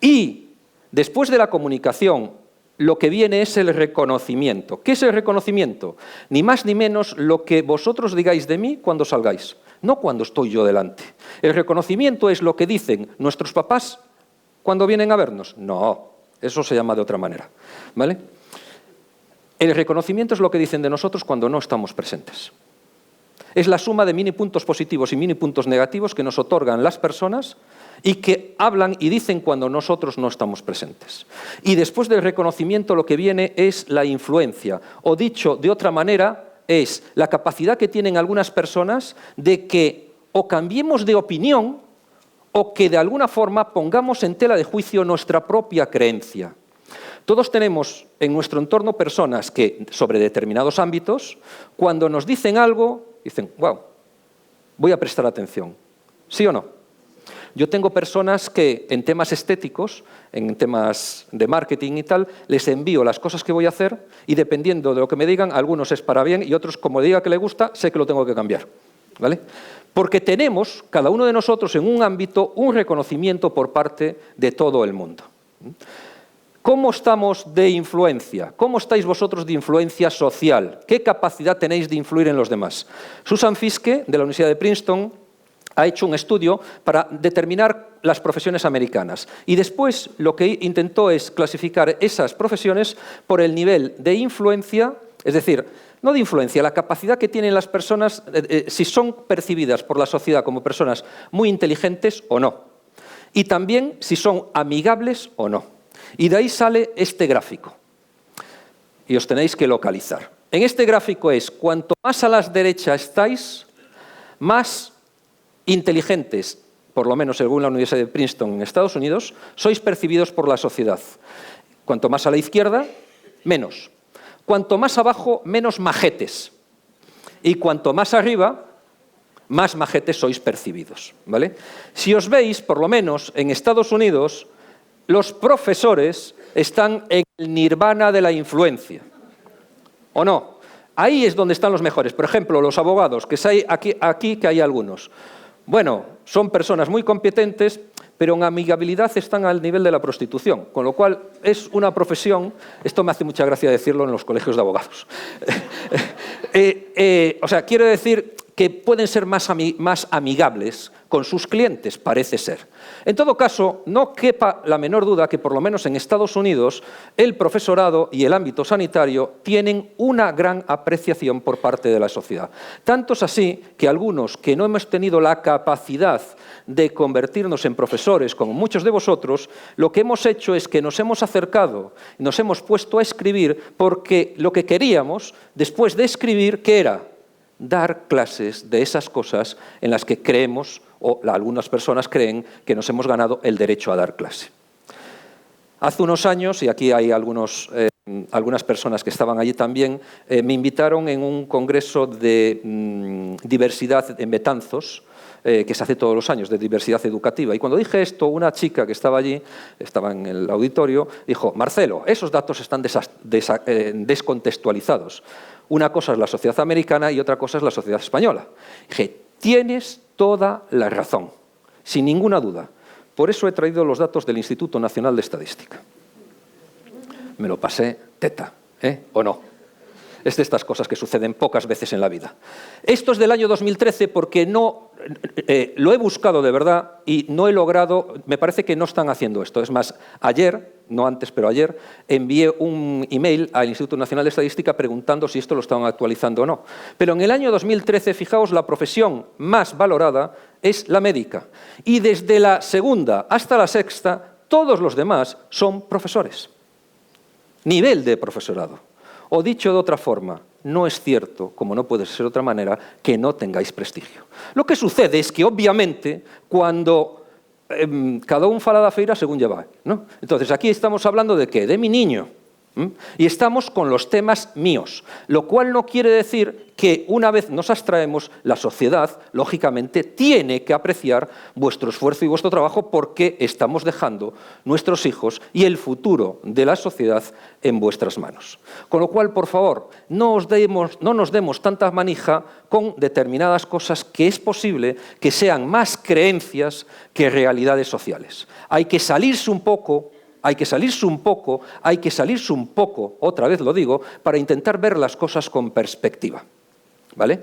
Y después de la comunicación, lo que viene es el reconocimiento. ¿Qué es el reconocimiento? Ni más ni menos lo que vosotros digáis de mí cuando salgáis, no cuando estoy yo delante. El reconocimiento es lo que dicen nuestros papás cuando vienen a vernos. No, eso se llama de otra manera, ¿vale? El reconocimiento es lo que dicen de nosotros cuando no estamos presentes. Es la suma de mini puntos positivos y mini puntos negativos que nos otorgan las personas y que hablan y dicen cuando nosotros no estamos presentes. Y después del reconocimiento lo que viene es la influencia, o dicho de otra manera, es la capacidad que tienen algunas personas de que o cambiemos de opinión o que de alguna forma pongamos en tela de juicio nuestra propia creencia. Todos tenemos en nuestro entorno personas que, sobre determinados ámbitos, cuando nos dicen algo, dicen, wow, voy a prestar atención. ¿Sí o no? Yo tengo personas que en temas estéticos, en temas de marketing y tal, les envío las cosas que voy a hacer y dependiendo de lo que me digan, algunos es para bien y otros, como diga que le gusta, sé que lo tengo que cambiar, ¿vale? Porque tenemos, cada uno de nosotros, en un ámbito, un reconocimiento por parte de todo el mundo. ¿Cómo estamos de influencia? ¿Cómo estáis vosotros de influencia social? ¿Qué capacidad tenéis de influir en los demás? Susan Fiske, de la Universidad de Princeton, ha hecho un estudio para determinar las profesiones americanas. Y después lo que intentó es clasificar esas profesiones por el nivel de influencia, es decir, no de influencia, la capacidad que tienen las personas, si son percibidas por la sociedad como personas muy inteligentes o no. Y también si son amigables o no. Y de ahí sale este gráfico. Y os tenéis que localizar. En este gráfico es, cuanto más a la derecha estáis, más inteligentes, por lo menos según la Universidad de Princeton en Estados Unidos, sois percibidos por la sociedad. Cuanto más a la izquierda, menos. Cuanto más abajo, menos majetes. Y cuanto más arriba, más majetes sois percibidos, ¿vale? Si os veis, por lo menos en Estados Unidos, los profesores están en el nirvana de la influencia. ¿O no? Ahí es donde están los mejores. Por ejemplo, los abogados, que hay aquí que hay algunos. Bueno, son personas muy competentes, pero en amigabilidad están al nivel de la prostitución, con lo cual es una profesión, esto me hace mucha gracia decirlo en los colegios de abogados. O sea, quiero decir que pueden ser más amigables con sus clientes, parece ser. En todo caso, no quepa la menor duda que por lo menos en Estados Unidos el profesorado y el ámbito sanitario tienen una gran apreciación por parte de la sociedad. Tanto es así que algunos que no hemos tenido la capacidad de convertirnos en profesores, como muchos de vosotros, lo que hemos hecho es que nos hemos acercado, nos hemos puesto a escribir porque lo que queríamos, después de escribir, ¿qué era? Dar clases de esas cosas en las que creemos, o algunas personas creen, que nos hemos ganado el derecho a dar clase. Hace unos años, y aquí hay algunas personas que estaban allí también, me invitaron en un congreso de diversidad en Betanzos, que se hace todos los años, de diversidad educativa. Y cuando dije esto, una chica que estaba allí, estaba en el auditorio, dijo, Marcelo, esos datos están descontextualizados. Una cosa es la sociedad americana y otra cosa es la sociedad española. Dije, tienes toda la razón, sin ninguna duda. Por eso he traído los datos del Instituto Nacional de Estadística. Me lo pasé teta, ¿o no? Es de estas cosas que suceden pocas veces en la vida. Esto es del año 2013 porque no lo he buscado de verdad y no he logrado, me parece que no están haciendo esto. Es más, ayer, no antes, pero ayer, envié un email al Instituto Nacional de Estadística preguntando si esto lo estaban actualizando o no. Pero en el año 2013, fijaos, la profesión más valorada es la médica. Y desde la segunda hasta la sexta, todos los demás son profesores. Nivel de profesorado. O dicho de otra forma, no es cierto, como no puede ser de otra manera, que no tengáis prestigio. Lo que sucede es que, obviamente, cuando cada un fala da feira según lle vai, ¿no? Entonces, aquí estamos hablando de ¿qué? De mi niño. Y estamos con los temas míos, lo cual no quiere decir que una vez nos abstraemos, la sociedad, lógicamente, tiene que apreciar vuestro esfuerzo y vuestro trabajo porque estamos dejando nuestros hijos y el futuro de la sociedad en vuestras manos. Con lo cual, por favor, no nos demos tanta manija con determinadas cosas que es posible que sean más creencias que realidades sociales. Hay que salirse un poco, otra vez lo digo, para intentar ver las cosas con perspectiva. ¿Vale?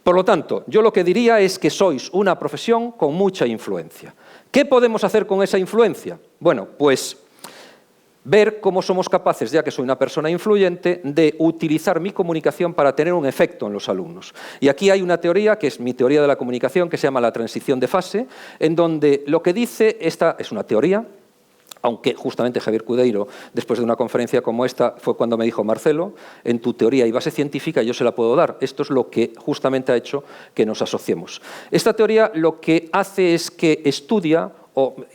Por lo tanto, yo lo que diría es que sois una profesión con mucha influencia. ¿Qué podemos hacer con esa influencia? Bueno, pues ver cómo somos capaces, ya que soy una persona influyente, de utilizar mi comunicación para tener un efecto en los alumnos. Y aquí hay una teoría, que es mi teoría de la comunicación, que se llama la transición de fase, en donde lo que dice, esta es una teoría, aunque justamente Javier Cudeiro, después de una conferencia como esta, fue cuando me dijo, Marcelo, en tu teoría y base científica yo se la puedo dar. Esto es lo que justamente ha hecho que nos asociemos. Esta teoría lo que hace es que estudia,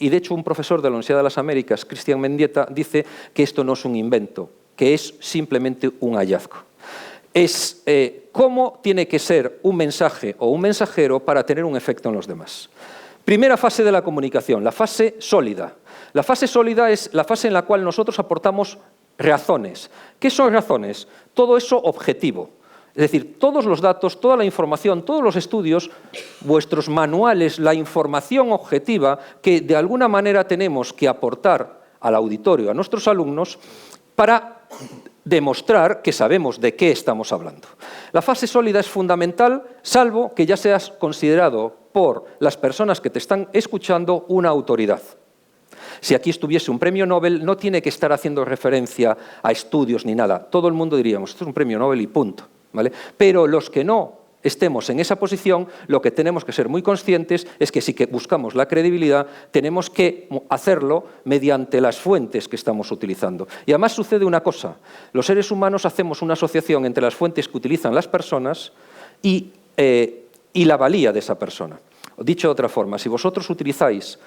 y de hecho un profesor de la Universidad de las Américas, Cristian Mendieta, dice que esto no es un invento, que es simplemente un hallazgo. Es cómo tiene que ser un mensaje o un mensajero para tener un efecto en los demás. Primera fase de la comunicación, la fase sólida. La fase sólida es la fase en la cual nosotros aportamos razones. ¿Qué son razones? Todo eso objetivo. Es decir, todos los datos, toda la información, todos los estudios, vuestros manuales, la información objetiva que de alguna manera tenemos que aportar al auditorio, a nuestros alumnos, para demostrar que sabemos de qué estamos hablando. La fase sólida es fundamental, salvo que ya seas considerado por las personas que te están escuchando una autoridad. Si aquí estuviese un premio Nobel, no tiene que estar haciendo referencia a estudios ni nada. Todo el mundo diríamos, esto es un premio Nobel y punto, ¿vale? Pero los que no estemos en esa posición, lo que tenemos que ser muy conscientes es que si que buscamos la credibilidad, tenemos que hacerlo mediante las fuentes que estamos utilizando. Y además sucede una cosa, los seres humanos hacemos una asociación entre las fuentes que utilizan las personas y la valía de esa persona. Dicho de otra forma, si vosotros utilizáis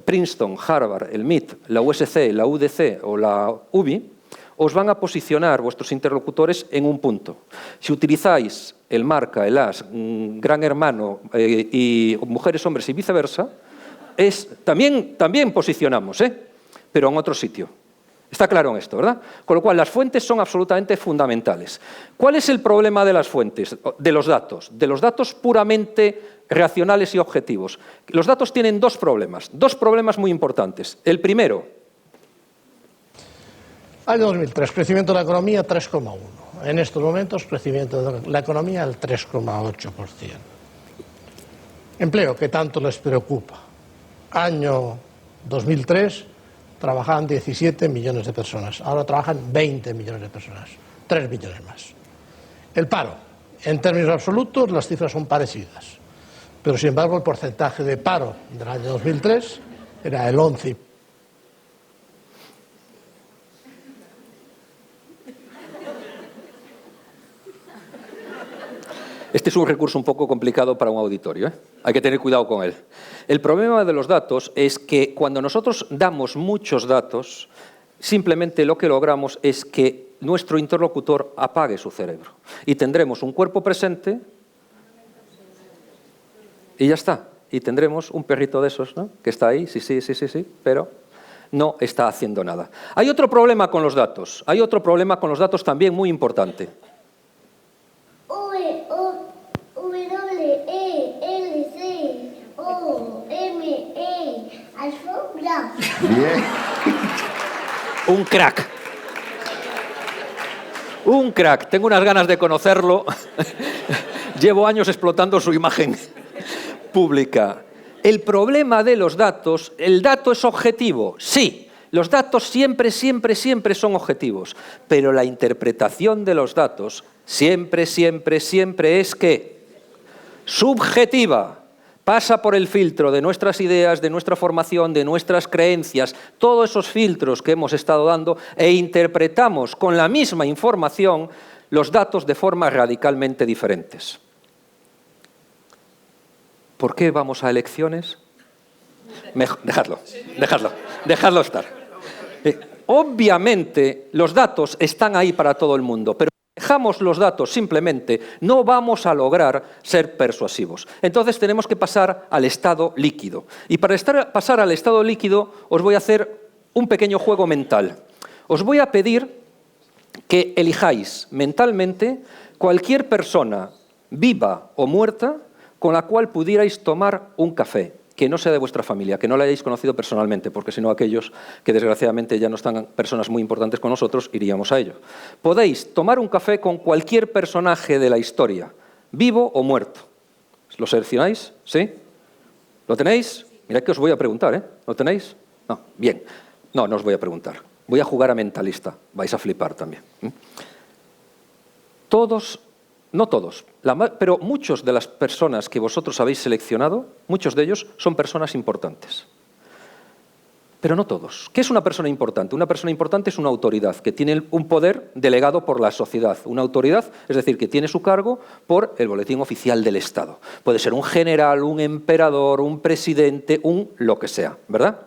Princeton, Harvard, el MIT, la USC, la UDC o la UBI, os van a posicionar vuestros interlocutores en un punto. Si utilizáis el Marca, el AS, Gran Hermano y Mujeres, Hombres y viceversa, también posicionamos, pero en otro sitio. Está claro en esto, ¿verdad? Con lo cual, las fuentes son absolutamente fundamentales. ¿Cuál es el problema de las fuentes, de los datos? De los datos puramente racionales y objetivos. Los datos tienen dos problemas muy importantes. El primero. Año 2003, crecimiento de la economía 3,1. En estos momentos, crecimiento de la economía al 3,8%. Empleo, que tanto les preocupa. Año 2003, trabajaban 17 millones de personas. Ahora trabajan 20 millones de personas. 3 millones más. El paro. En términos absolutos, las cifras son parecidas. Pero, sin embargo, el porcentaje de paro del año 2003 era el 11%. Este es un recurso un poco complicado para un auditorio, Hay que tener cuidado con él. El problema de los datos es que cuando nosotros damos muchos datos, simplemente lo que logramos es que nuestro interlocutor apague su cerebro. Y tendremos un cuerpo presente y ya está. Y tendremos un perrito de esos, ¿no? Que está ahí, sí, pero no está haciendo nada. Hay otro problema con los datos. Hay otro problema con los datos también muy importante. Bien. Un crack. Un crack, tengo unas ganas de conocerlo. Llevo años explotando su imagen pública. El problema de los datos, el dato es objetivo, sí. Los datos siempre son objetivos, pero la interpretación de los datos siempre es ¿qué? Subjetiva. Pasa por el filtro de nuestras ideas, de nuestra formación, de nuestras creencias, todos esos filtros que hemos estado dando, e interpretamos con la misma información los datos de formas radicalmente diferentes. ¿Por qué vamos a elecciones? Dejadlo estar. Obviamente, los datos están ahí para todo el mundo, pero si dejamos los datos simplemente, no vamos a lograr ser persuasivos. Entonces tenemos que pasar al estado líquido. Y para pasar al estado líquido, os voy a hacer un pequeño juego mental. Os voy a pedir que elijáis mentalmente cualquier persona, viva o muerta, con la cual pudierais tomar un café, que no sea de vuestra familia, que no la hayáis conocido personalmente, porque si no aquellos que desgraciadamente ya no están personas muy importantes con nosotros, iríamos a ello. Podéis tomar un café con cualquier personaje de la historia, vivo o muerto. ¿Lo seleccionáis? ¿Sí? ¿Lo tenéis? Mirad que os voy a preguntar, ¿eh? ¿Lo tenéis? No, bien. No os voy a preguntar. Voy a jugar a mentalista. Vais a flipar también. No todos, pero muchos de las personas que vosotros habéis seleccionado, muchos de ellos son personas importantes. Pero no todos. ¿Qué es una persona importante? Una persona importante es una autoridad que tiene un poder delegado por la sociedad. Una autoridad, es decir, que tiene su cargo por el boletín oficial del Estado. Puede ser un general, un emperador, un presidente, lo que sea, ¿verdad?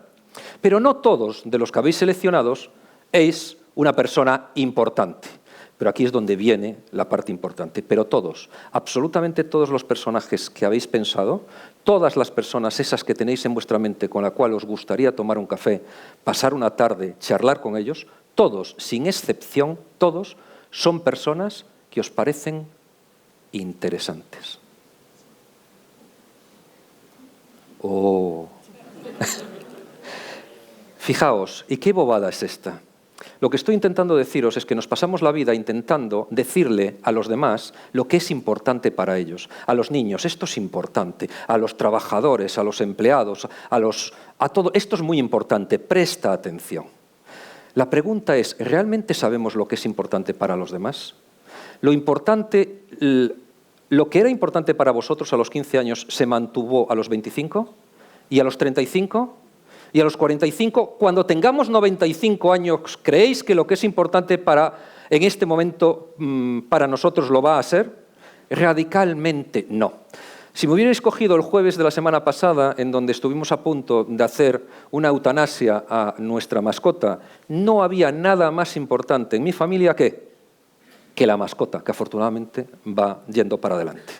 Pero no todos de los que habéis seleccionados es una persona importante. Pero aquí es donde viene la parte importante. Pero todos, absolutamente todos los personajes que habéis pensado, todas las personas esas que tenéis en vuestra mente con la cual os gustaría tomar un café, pasar una tarde, charlar con ellos, todos, sin excepción, todos son personas que os parecen interesantes. Oh. Fijaos, ¿y qué bobada es esta? Lo que estoy intentando deciros es que nos pasamos la vida intentando decirle a los demás lo que es importante para ellos. A los niños, esto es importante. A los trabajadores, a los empleados, a todo. Esto es muy importante, presta atención. La pregunta es, ¿realmente sabemos lo que es importante para los demás? Lo que era importante para vosotros a los 15 años se mantuvo a los 25 y a los 35 y a los 45. Cuando tengamos 95 años, ¿creéis que lo que es importante en este momento para nosotros lo va a ser? Radicalmente no. Si me hubierais cogido el jueves de la semana pasada, en donde estuvimos a punto de hacer una eutanasia a nuestra mascota, no había nada más importante en mi familia que la mascota, que afortunadamente va yendo para adelante.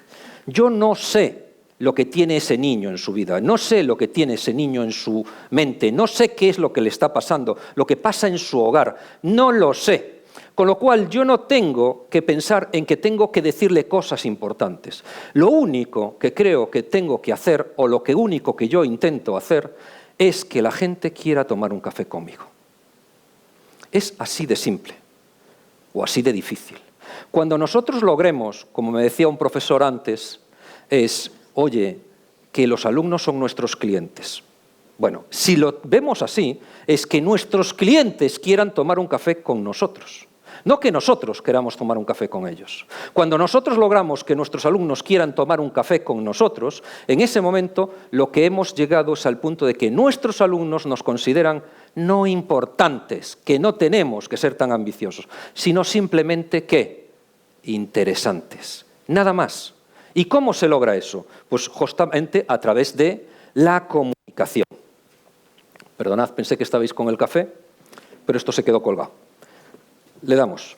Yo no sé lo que tiene ese niño en su vida, no sé lo que tiene ese niño en su mente, no sé qué es lo que le está pasando, lo que pasa en su hogar, no lo sé. Con lo cual yo no tengo que pensar en que tengo que decirle cosas importantes. Lo único que creo que tengo que hacer, o lo único que yo intento hacer, es que la gente quiera tomar un café conmigo. Es así de simple, o así de difícil. Cuando nosotros logremos, como me decía un profesor antes, oye, que los alumnos son nuestros clientes. Bueno, si lo vemos así, es que nuestros clientes quieran tomar un café con nosotros, no que nosotros queramos tomar un café con ellos. Cuando nosotros logramos que nuestros alumnos quieran tomar un café con nosotros, en ese momento lo que hemos llegado es al punto de que nuestros alumnos nos consideran no importantes, que no tenemos que ser tan ambiciosos, sino simplemente ¿qué? Interesantes. Nada más. ¿Y cómo se logra eso? Pues justamente a través de la comunicación. Perdonad, pensé que estabais con el café, pero esto se quedó colgado. Le damos.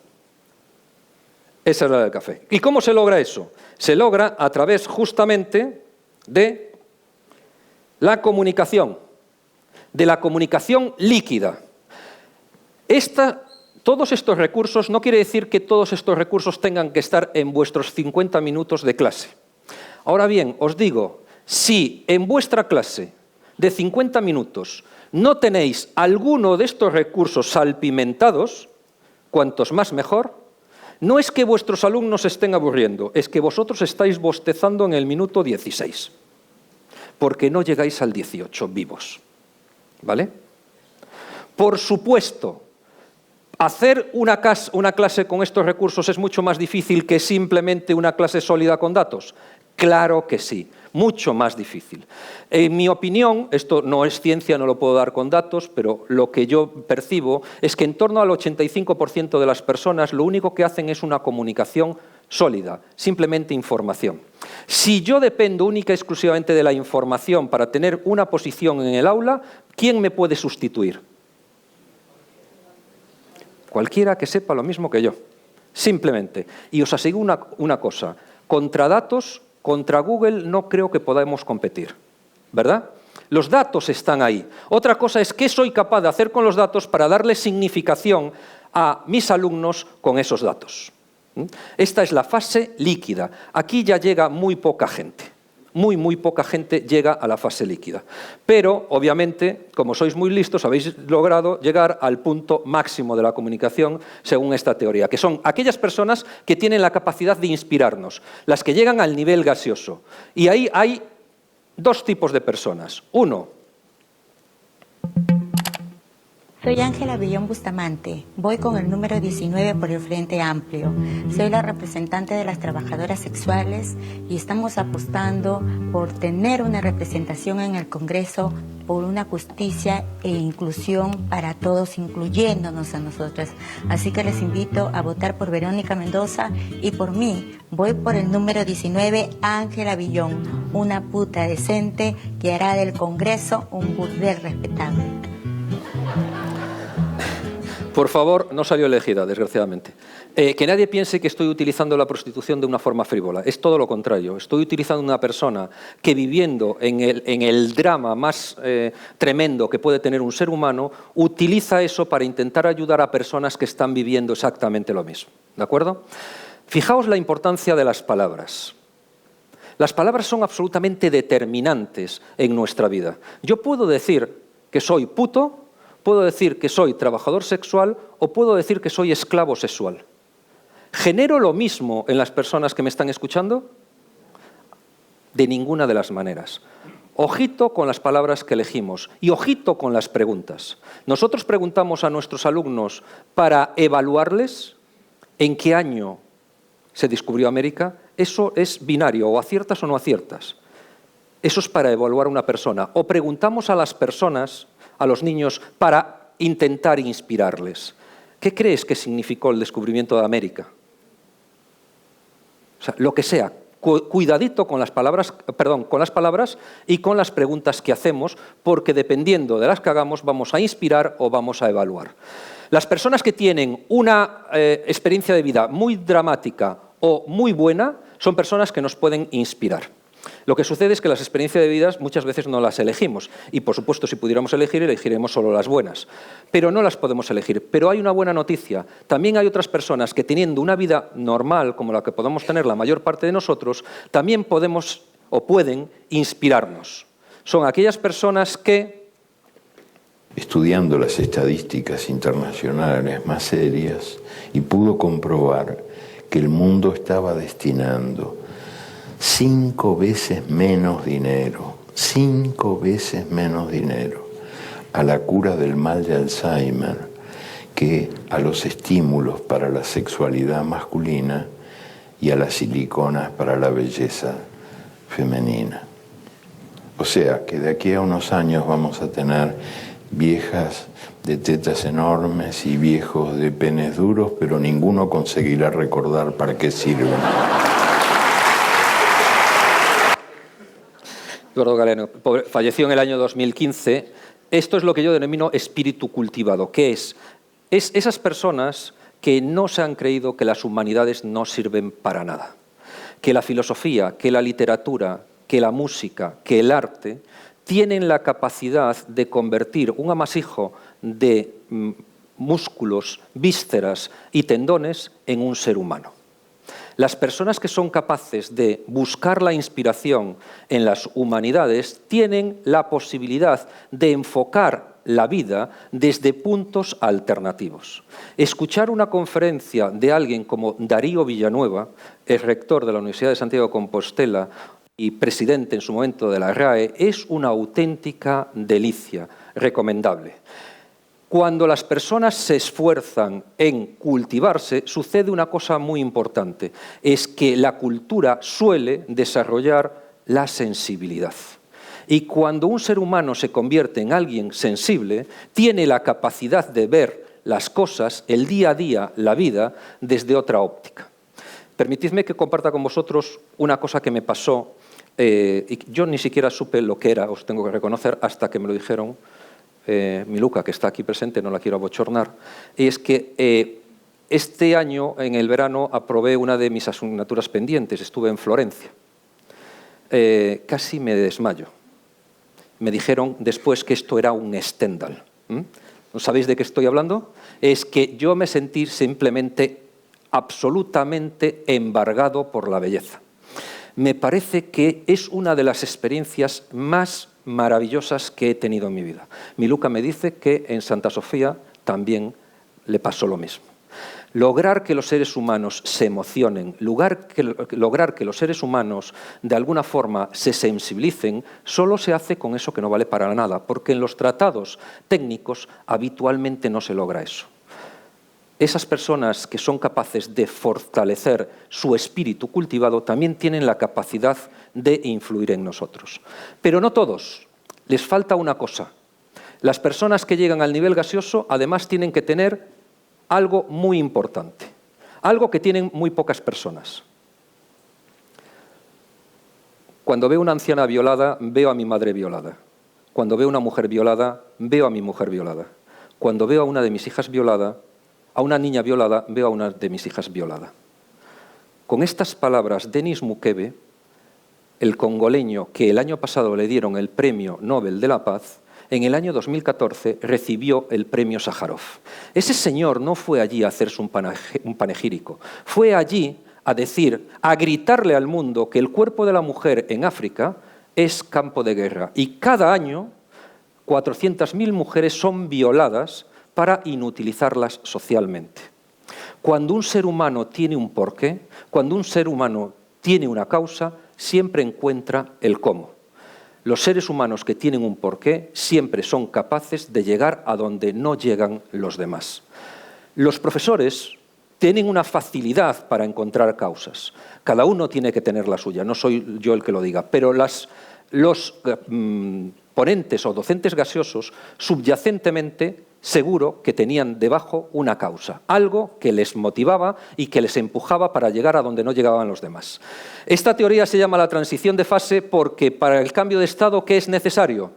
Esa es la del café. ¿Y cómo se logra eso? Se logra a través justamente de la comunicación, de la comunicación líquida. Todos estos recursos, no quiere decir que todos estos recursos tengan que estar en vuestros 50 minutos de clase. Ahora bien, os digo, si en vuestra clase de 50 minutos no tenéis alguno de estos recursos salpimentados, cuantos más mejor, No es que vuestros alumnos se estén aburriendo, es que vosotros estáis bostezando en el minuto 16, porque no llegáis al 18 vivos. ¿Vale? Por supuesto, hacer una clase con estos recursos es mucho más difícil que simplemente una clase sólida con datos. Claro que sí, mucho más difícil. En mi opinión, esto no es ciencia, no lo puedo dar con datos, pero lo que yo percibo es que en torno al 85% de las personas lo único que hacen es una comunicación sólida, simplemente información. Si yo dependo única y exclusivamente de la información para tener una posición en el aula, ¿quién me puede sustituir? Cualquiera que sepa lo mismo que yo, simplemente. Y os aseguro una cosa, contra datos, contra Google no creo que podamos competir, ¿verdad? Los datos están ahí. Otra cosa es qué soy capaz de hacer con los datos para darle significación a mis alumnos con esos datos. Esta es la fase líquida. Aquí ya llega muy poca gente. Muy poca gente llega a la fase líquida. Pero, obviamente, como sois muy listos, habéis logrado llegar al punto máximo de la comunicación según esta teoría, que son aquellas personas que tienen la capacidad de inspirarnos, las que llegan al nivel gaseoso. Y ahí hay dos tipos de personas. Uno, soy Ángela Villón Bustamante, voy con el número 19 por el Frente Amplio. Soy la representante de las trabajadoras sexuales y estamos apostando por tener una representación en el Congreso, por una justicia e inclusión para todos, incluyéndonos a nosotras. Así que les invito a votar por Verónica Mendoza y por mí. Voy por el número 19, Ángela Villón, una puta decente que hará del Congreso un burdel respetable. por favor, no salió elegida, desgraciadamente. Que nadie piense que estoy utilizando la prostitución de una forma frívola. Es todo lo contrario. Estoy utilizando una persona que viviendo en el drama más tremendo que puede tener un ser humano, utiliza eso para intentar ayudar a personas que están viviendo exactamente lo mismo. ¿De acuerdo? Fijaos la importancia de las palabras. Las palabras son absolutamente determinantes en nuestra vida. Yo puedo decir que soy puto, puedo decir que soy trabajador sexual o puedo decir que soy esclavo sexual. ¿Genero lo mismo en las personas que me están escuchando? De ninguna de las maneras. Ojito con las palabras que elegimos y ojito con las preguntas. Nosotros preguntamos a nuestros alumnos para evaluarles en qué año se descubrió América. Eso es binario, o aciertas o no aciertas. Eso es para evaluar a una persona. O preguntamos a las personas, a los niños, para intentar inspirarles. ¿Qué crees que significó el descubrimiento de América? O sea, lo que sea. Cuidadito con las palabras, y con las preguntas que hacemos, porque dependiendo de las que hagamos vamos a inspirar o vamos a evaluar. Las personas que tienen una experiencia de vida muy dramática o muy buena son personas que nos pueden inspirar. Lo que sucede es que las experiencias de vida muchas veces no las elegimos y, por supuesto, si pudiéramos elegir, elegiremos solo las buenas. Pero no las podemos elegir. Pero hay una buena noticia. También hay otras personas que, teniendo una vida normal, como la que podemos tener la mayor parte de nosotros, también podemos o pueden inspirarnos. Son aquellas personas que, estudiando las estadísticas internacionales más serias, y pudo comprobar que el mundo estaba destinando 5 veces menos dinero a la cura del mal de Alzheimer que a los estímulos para la sexualidad masculina y a las siliconas para la belleza femenina. O sea que de aquí a unos años vamos a tener viejas de tetas enormes y viejos de penes duros, pero ninguno conseguirá recordar para qué sirven. Eduardo Galeano falleció en el año 2015. Esto es lo que yo denomino espíritu cultivado, que es esas personas que no se han creído que las humanidades no sirven para nada, que la filosofía, que la literatura, que la música, que el arte tienen la capacidad de convertir un amasijo de músculos, vísceras y tendones en un ser humano. Las personas que son capaces de buscar la inspiración en las humanidades tienen la posibilidad de enfocar la vida desde puntos alternativos. Escuchar una conferencia de alguien como Darío Villanueva, el rector de la Universidad de Santiago de Compostela y presidente en su momento de la RAE, es una auténtica delicia, recomendable. Cuando las personas se esfuerzan en cultivarse, sucede una cosa muy importante, es que la cultura suele desarrollar la sensibilidad. Y cuando un ser humano se convierte en alguien sensible, tiene la capacidad de ver las cosas, el día a día, la vida, desde otra óptica. Permitidme que comparta con vosotros una cosa que me pasó. Yo ni siquiera supe lo que era, os tengo que reconocer, hasta que me lo dijeron mi Luca, que está aquí presente, no la quiero abochornar. Y es que este año, en el verano, aprobé una de mis asignaturas pendientes. Estuve en Florencia. Casi me desmayo. Me dijeron después que esto era un Stendhal. ¿No sabéis de qué estoy hablando? Es que yo me sentí simplemente absolutamente embargado por la belleza. Me parece que es una de las experiencias más maravillosas que he tenido en mi vida. Mi Luca me dice que en Santa Sofía también le pasó lo mismo. Lograr que los seres humanos se emocionen, lograr que los seres humanos de alguna forma se sensibilicen, solo se hace con eso que no vale para nada, porque en los tratados técnicos habitualmente no se logra eso. Esas personas que son capaces de fortalecer su espíritu cultivado también tienen la capacidad de influir en nosotros. Pero no todos. Les falta una cosa. Las personas que llegan al nivel gaseoso además tienen que tener algo muy importante, algo que tienen muy pocas personas. Cuando veo una anciana violada, veo a mi madre violada. Cuando veo una mujer violada, veo a mi mujer violada. Cuando veo a una de mis hijas violada, a una niña violada, veo a una de mis hijas violada. Con estas palabras, Denis Mukwege, el congoleño que el año pasado le dieron el Premio Nobel de la Paz, en el año 2014 recibió el premio Sájarov. Ese señor no fue allí a hacerse un panegírico, fue allí a decir, a gritarle al mundo que el cuerpo de la mujer en África es campo de guerra y cada año 400.000 mujeres son violadas para inutilizarlas socialmente. Cuando un ser humano tiene un porqué, cuando un ser humano tiene una causa, siempre encuentra el cómo. Los seres humanos que tienen un porqué siempre son capaces de llegar a donde no llegan los demás. Los profesores tienen una facilidad para encontrar causas. Cada uno tiene que tener la suya, no soy yo el que lo diga, pero los ponentes o docentes gaseosos subyacentemente seguro que tenían debajo una causa, algo que les motivaba y que les empujaba para llegar a donde no llegaban los demás. Esta teoría se llama la transición de fase porque para el cambio de estado, ¿qué es necesario?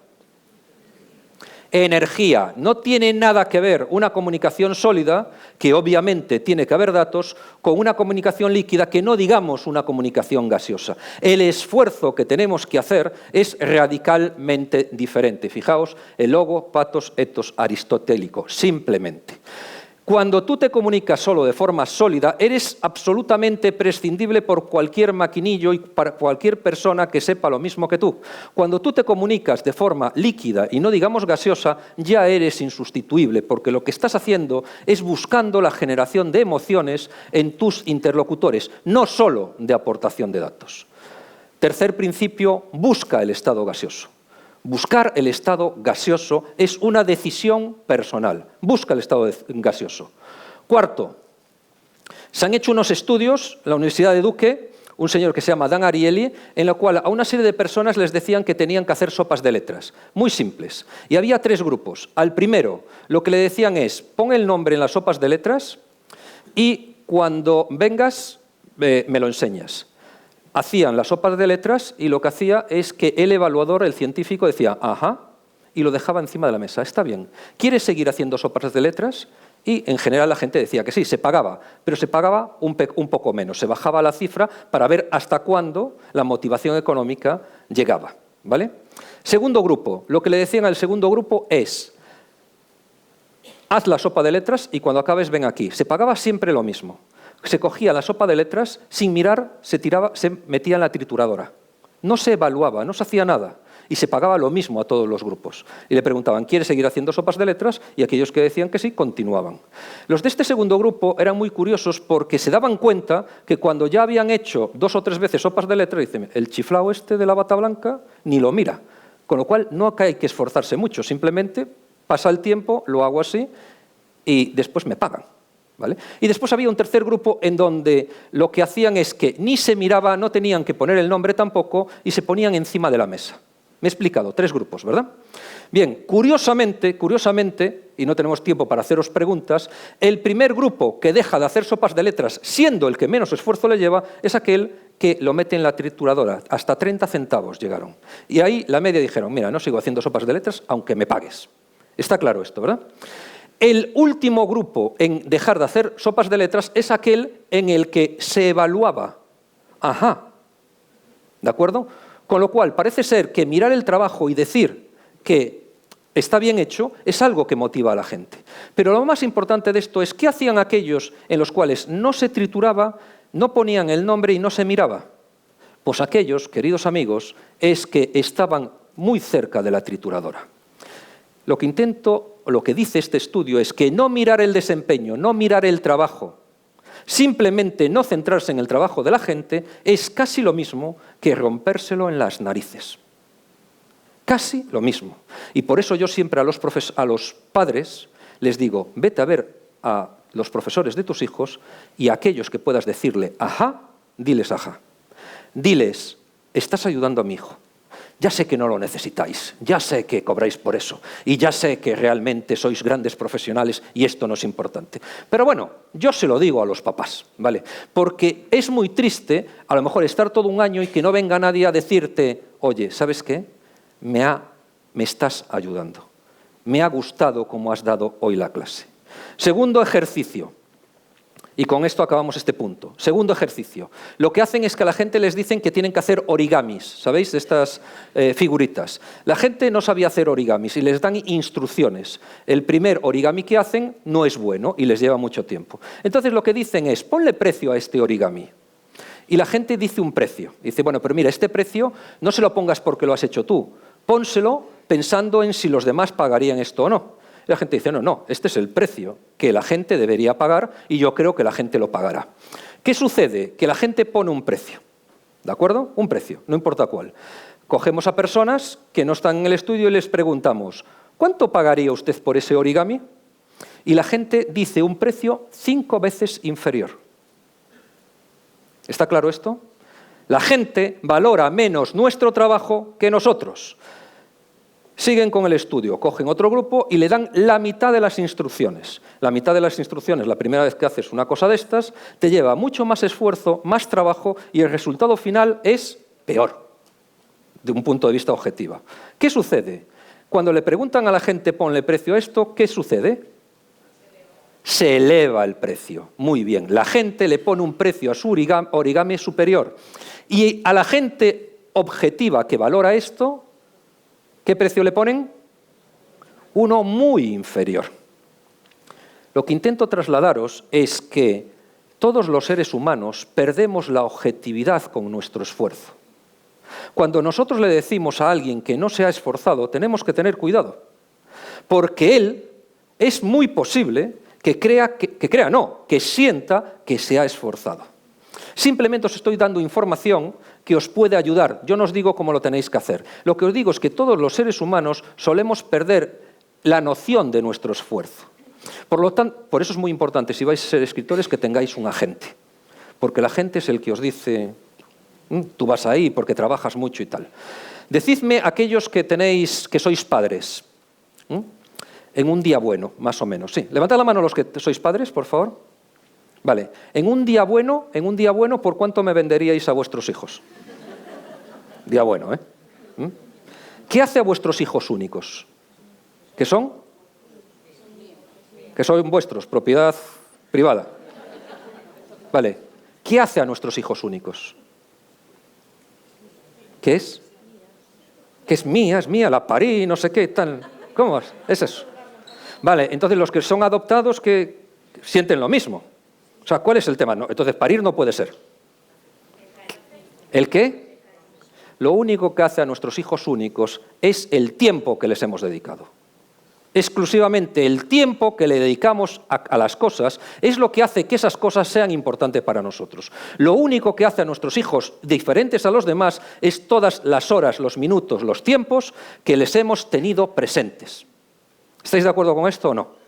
Energía. No tiene nada que ver una comunicación sólida, que obviamente tiene que haber datos, con una comunicación líquida, que no digamos una comunicación gaseosa. El esfuerzo que tenemos que hacer es radicalmente diferente. Fijaos, el logo, patos, etos, aristotélico, simplemente. Cuando tú te comunicas solo de forma sólida, eres absolutamente prescindible por cualquier maquinillo y para cualquier persona que sepa lo mismo que tú. Cuando tú te comunicas de forma líquida y no digamos gaseosa, ya eres insustituible, porque lo que estás haciendo es buscando la generación de emociones en tus interlocutores, no solo de aportación de datos. Tercer principio, busca el estado gaseoso. Buscar el estado gaseoso es una decisión personal. Busca el estado gaseoso. Cuarto, se han hecho unos estudios en la Universidad de Duke, un señor que se llama Dan Ariely, en la cual a una serie de personas les decían que tenían que hacer sopas de letras, muy simples. Y había 3 grupos. Al primero, lo que le decían es, pon el nombre en las sopas de letras y cuando vengas me lo enseñas. Hacían las sopas de letras y lo que hacía es que el evaluador, el científico, decía, ajá, y lo dejaba encima de la mesa. Está bien. ¿Quieres seguir haciendo sopas de letras? Y en general la gente decía que sí, se pagaba, pero se pagaba un poco menos. Se bajaba la cifra para ver hasta cuándo la motivación económica llegaba, ¿vale? Segundo grupo. Lo que le decían al segundo grupo es, haz la sopa de letras y cuando acabes ven aquí. Se pagaba siempre lo mismo. Se cogía la sopa de letras, sin mirar, se metía en la trituradora. No se evaluaba, no se hacía nada. y se pagaba lo mismo a todos los grupos. Y le preguntaban, ¿quieres seguir haciendo sopas de letras? Y aquellos que decían que sí, continuaban. Los de este segundo grupo eran muy curiosos porque se daban cuenta que cuando ya habían hecho 2 o 3 veces sopas de letras, dicen, el chiflao este de la bata blanca ni lo mira. Con lo cual no hay que esforzarse mucho, simplemente pasa el tiempo, lo hago así y después me pagan. ¿Vale? Y después había un tercer grupo en donde lo que hacían es que ni se miraba, no tenían que poner el nombre tampoco y se ponían encima de la mesa. Me he explicado, 3 grupos, ¿verdad? Bien, curiosamente, y no tenemos tiempo para haceros preguntas, el primer grupo que deja de hacer sopas de letras, siendo el que menos esfuerzo le lleva, es aquel que lo mete en la trituradora. Hasta 30 centavos llegaron. Y ahí la media dijeron, mira, no sigo haciendo sopas de letras aunque me pagues. Está claro esto, ¿verdad? El último grupo en dejar de hacer sopas de letras es aquel en el que se evaluaba. Ajá. ¿De acuerdo? Con lo cual, parece ser que mirar el trabajo y decir que está bien hecho es algo que motiva a la gente. Pero lo más importante de esto es qué hacían aquellos en los cuales no se trituraba, no ponían el nombre y no se miraba. Pues aquellos, queridos amigos, es que estaban muy cerca de la trituradora. Lo que dice este estudio es que no mirar el desempeño, no mirar el trabajo, simplemente no centrarse en el trabajo de la gente es casi lo mismo que rompérselo en las narices. Casi lo mismo. Y por eso yo siempre a los padres les digo, vete a ver a los profesores de tus hijos y a aquellos que puedas decirle ajá, diles ajá. Diles, estás ayudando a mi hijo. Ya sé que no lo necesitáis, ya sé que cobráis por eso y ya sé que realmente sois grandes profesionales y esto no es importante. Pero bueno, yo se lo digo a los papás, ¿vale? Porque es muy triste a lo mejor estar todo un año y que no venga nadie a decirte, oye, ¿sabes qué? Me estás ayudando. Me ha gustado cómo has dado hoy la clase. Segundo ejercicio. Y con esto acabamos este punto. Segundo ejercicio. Lo que hacen es que a la gente les dicen que tienen que hacer origamis, ¿sabéis? De estas figuritas. La gente no sabía hacer origamis y les dan instrucciones. El primer origami que hacen no es bueno y les lleva mucho tiempo. Entonces lo que dicen es, ponle precio a este origami. Y la gente dice un precio. Dice, bueno, pero mira, este precio no se lo pongas porque lo has hecho tú. Pónselo pensando en si los demás pagarían esto o no. Y la gente dice, no, este es el precio que la gente debería pagar y yo creo que la gente lo pagará. ¿Qué sucede? Que la gente pone un precio, ¿de acuerdo? Un precio, no importa cuál. Cogemos a personas que no están en el estudio y les preguntamos, ¿cuánto pagaría usted por ese origami? Y la gente dice un precio 5 veces inferior. ¿Está claro esto? La gente valora menos nuestro trabajo que nosotros. Siguen con el estudio, cogen otro grupo y le dan la mitad de las instrucciones. La mitad de las instrucciones, la primera vez que haces una cosa de estas, te lleva mucho más esfuerzo, más trabajo y el resultado final es peor, de un punto de vista objetivo. ¿Qué sucede? Cuando le preguntan a la gente, ponle precio a esto, ¿qué sucede? Se eleva el precio. Muy bien, la gente le pone un precio a su origami superior. Y a la gente objetiva que valora esto, ¿qué precio le ponen? Uno muy inferior. Lo que intento trasladaros es que todos los seres humanos perdemos la objetividad con nuestro esfuerzo. Cuando nosotros le decimos a alguien que no se ha esforzado, tenemos que tener cuidado, porque él es muy posible que sienta que se ha esforzado. Simplemente os estoy dando información que os puede ayudar. Yo no os digo cómo lo tenéis que hacer. Lo que os digo es que todos los seres humanos solemos perder la noción de nuestro esfuerzo. Por lo tanto, por eso es muy importante, si vais a ser escritores, que tengáis un agente. Porque el agente es el que os dice, tú vas ahí porque trabajas mucho y tal. Decidme aquellos que sois padres, en un día bueno, más o menos. Sí, levantad la mano los que sois padres, por favor. Vale, en un día bueno, ¿por cuánto me venderíais a vuestros hijos? Día bueno, ¿eh? ¿Qué hace a vuestros hijos únicos? ¿Qué son? Que son vuestros, propiedad privada. Vale, ¿qué hace a nuestros hijos únicos? ¿Qué es? Que es mía, la parí, no sé qué, tal. ¿Cómo es? Es eso. Vale, entonces los que son adoptados que sienten lo mismo. O sea, ¿cuál es el tema? No, entonces, parir no puede ser. ¿El qué? lo único que hace a nuestros hijos únicos es el tiempo que les hemos dedicado. Exclusivamente el tiempo que le dedicamos a las cosas es lo que hace que esas cosas sean importantes para nosotros. Lo único que hace a nuestros hijos diferentes a los demás es todas las horas, los minutos, los tiempos que les hemos tenido presentes. ¿Estáis de acuerdo con esto o no?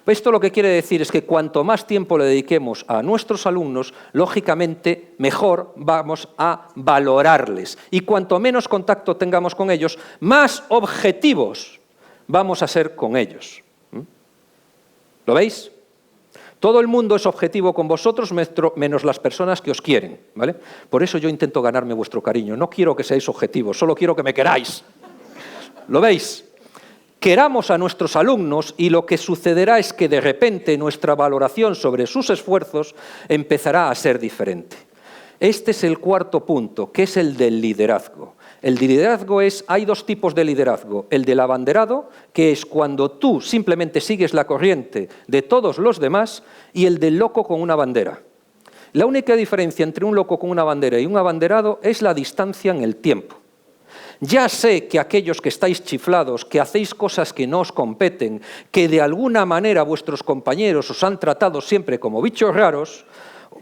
Esto lo que quiere decir es que cuanto más tiempo le dediquemos a nuestros alumnos, lógicamente mejor vamos a valorarles. Y cuanto menos contacto tengamos con ellos, más objetivos vamos a ser con ellos. ¿Lo veis? Todo el mundo es objetivo con vosotros, menos las personas que os quieren, ¿vale? Por eso yo intento ganarme vuestro cariño. No quiero que seáis objetivos, solo quiero que me queráis. ¿Lo veis? Queramos a nuestros alumnos y lo que sucederá es que de repente nuestra valoración sobre sus esfuerzos empezará a ser diferente. Este es el cuarto punto, que es el del liderazgo. El liderazgo hay dos tipos de liderazgo. El del abanderado, que es cuando tú simplemente sigues la corriente de todos los demás, y el del loco con una bandera. La única diferencia entre un loco con una bandera y un abanderado es la distancia en el tiempo. Ya sé que aquellos que estáis chiflados, que hacéis cosas que no os competen, que de alguna manera vuestros compañeros os han tratado siempre como bichos raros,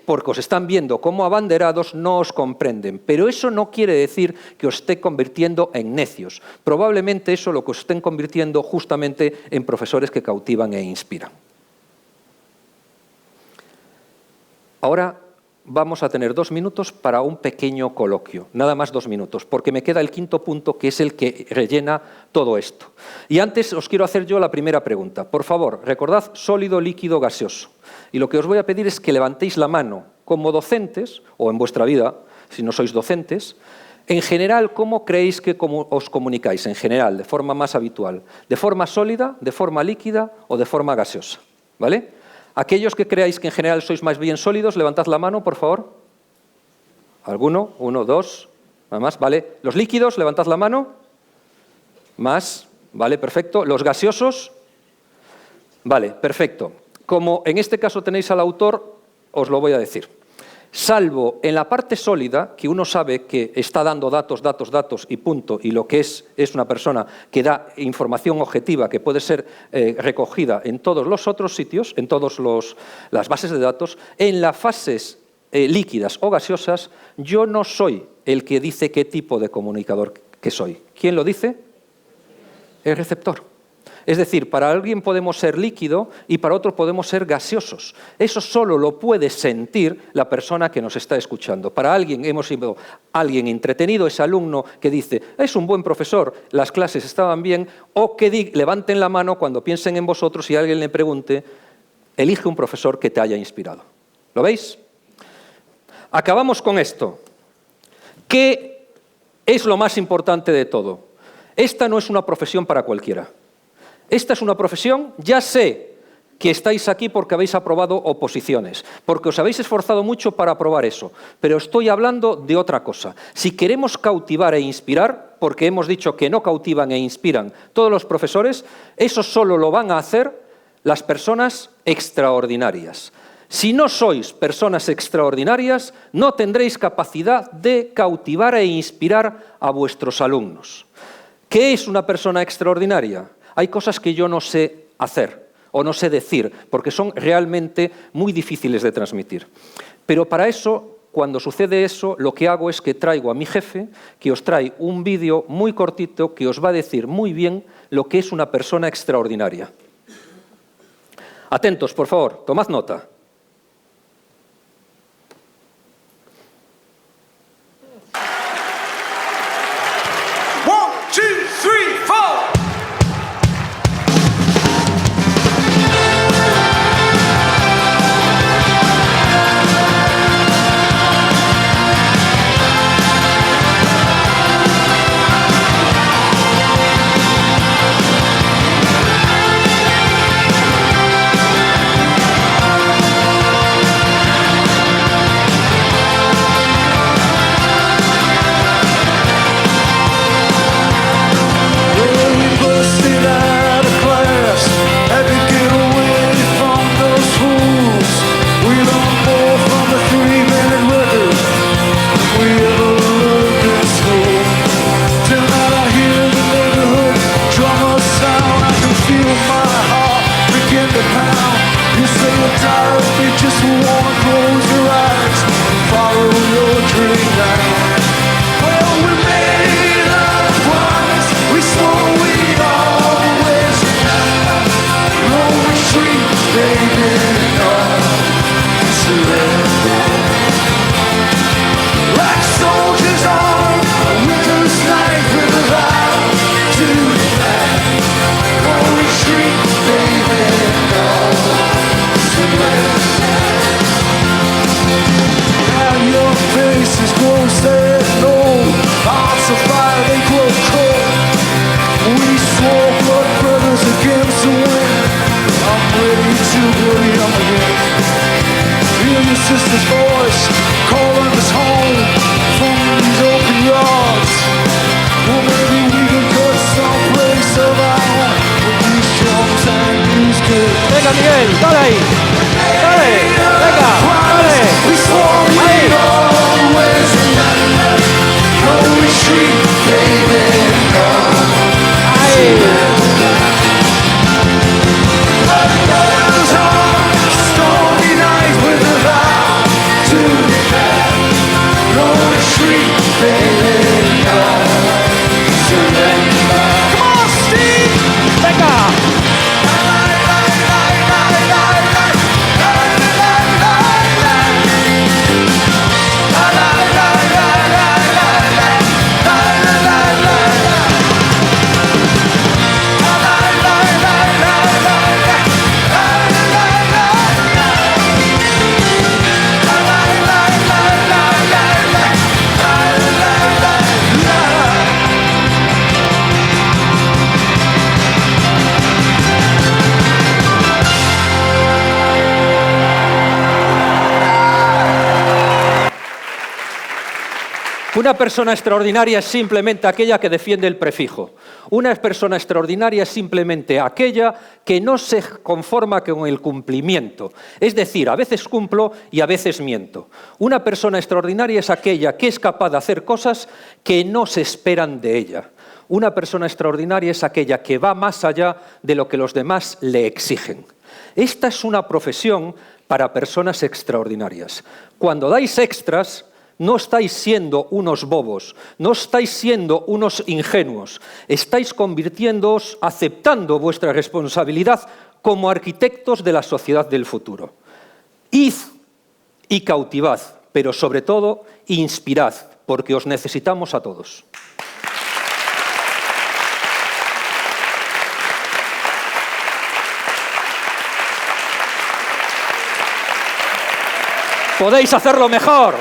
porque os están viendo como abanderados, no os comprenden. Pero eso no quiere decir que os esté convirtiendo en necios. Probablemente eso lo que os estén convirtiendo justamente en profesores que cautivan e inspiran. Ahora vamos a tener 2 minutos para un pequeño coloquio, nada más 2 minutos, porque me queda el quinto punto, que es el que rellena todo esto. Y antes os quiero hacer yo la primera pregunta. Por favor, recordad sólido, líquido, gaseoso. Y lo que os voy a pedir es que levantéis la mano como docentes, o en vuestra vida, si no sois docentes. En general, ¿cómo creéis que os comunicáis? En general, de forma más habitual. ¿De forma sólida, de forma líquida o de forma gaseosa? ¿Vale? Aquellos que creáis que en general sois más bien sólidos, levantad la mano, por favor. ¿Alguno? 1, 2, nada más, ¿vale? Los líquidos, levantad la mano. Más, ¿vale? Perfecto. ¿Los gaseosos? Vale, perfecto. Como en este caso tenéis al autor, os lo voy a decir. Salvo en la parte sólida, que uno sabe que está dando datos y punto, y lo que es una persona que da información objetiva que puede ser recogida en todos los otros sitios, en todas las bases de datos. En las fases líquidas o gaseosas, yo no soy el que dice qué tipo de comunicador que soy. ¿Quién lo dice? El receptor. Es decir, para alguien podemos ser líquido y para otro podemos ser gaseosos. Eso solo lo puede sentir la persona que nos está escuchando. Para alguien, hemos sido alguien entretenido, ese alumno que dice, es un buen profesor, las clases estaban bien, o que levanten la mano cuando piensen en vosotros y alguien le pregunte, elige un profesor que te haya inspirado. ¿Lo veis? Acabamos con esto. ¿Qué es lo más importante de todo? Esta no es una profesión para cualquiera. Esta es una profesión, ya sé que estáis aquí porque habéis aprobado oposiciones, porque os habéis esforzado mucho para aprobar eso, pero estoy hablando de otra cosa. Si queremos cautivar e inspirar, porque hemos dicho que no cautivan e inspiran todos los profesores, eso solo lo van a hacer las personas extraordinarias. Si no sois personas extraordinarias, no tendréis capacidad de cautivar e inspirar a vuestros alumnos. ¿Qué es una persona extraordinaria? Hay cosas que yo no sé hacer o no sé decir, porque son realmente muy difíciles de transmitir. Pero para eso, cuando sucede eso, lo que hago es que traigo a mi jefe, que os trae un vídeo muy cortito que os va a decir muy bien lo que es una persona extraordinaria. Atentos, por favor, tomad nota. just wanna close your eyes, follow your dream now. Well, we made a promise, we swore we'd always no retreat, baby, no surrender. Like soldiers on a winter's night with a vow to defend. No retreat, baby, no surrender. Now your faces grow sad, no hearts of fire, they grow cold. We swore blood brothers against the wind. I'm ready to blow them again. Hear your sister's voice calling us home from these open yards. Well, maybe we can go someplace of our own with these drums and these kids. Venga, Miguel, dale ahí. Dale, venga, dale. We swore we'd always remember. No retreat, baby, no. Stormy night with a vow to defend. No retreat, baby, no surrender. Come on, Steve! Venga. Una persona extraordinaria es simplemente aquella que defiende el prefijo. Una persona extraordinaria es simplemente aquella que no se conforma con el cumplimiento. Es decir, a veces cumplo y a veces miento. Una persona extraordinaria es aquella que es capaz de hacer cosas que no se esperan de ella. Una persona extraordinaria es aquella que va más allá de lo que los demás le exigen. Esta es una profesión para personas extraordinarias. Cuando dais extras, no estáis siendo unos bobos, no estáis siendo unos ingenuos, estáis convirtiéndoos, aceptando vuestra responsabilidad como arquitectos de la sociedad del futuro. Id y cautivad, pero sobre todo inspirad, porque os necesitamos a todos. Podéis hacerlo mejor.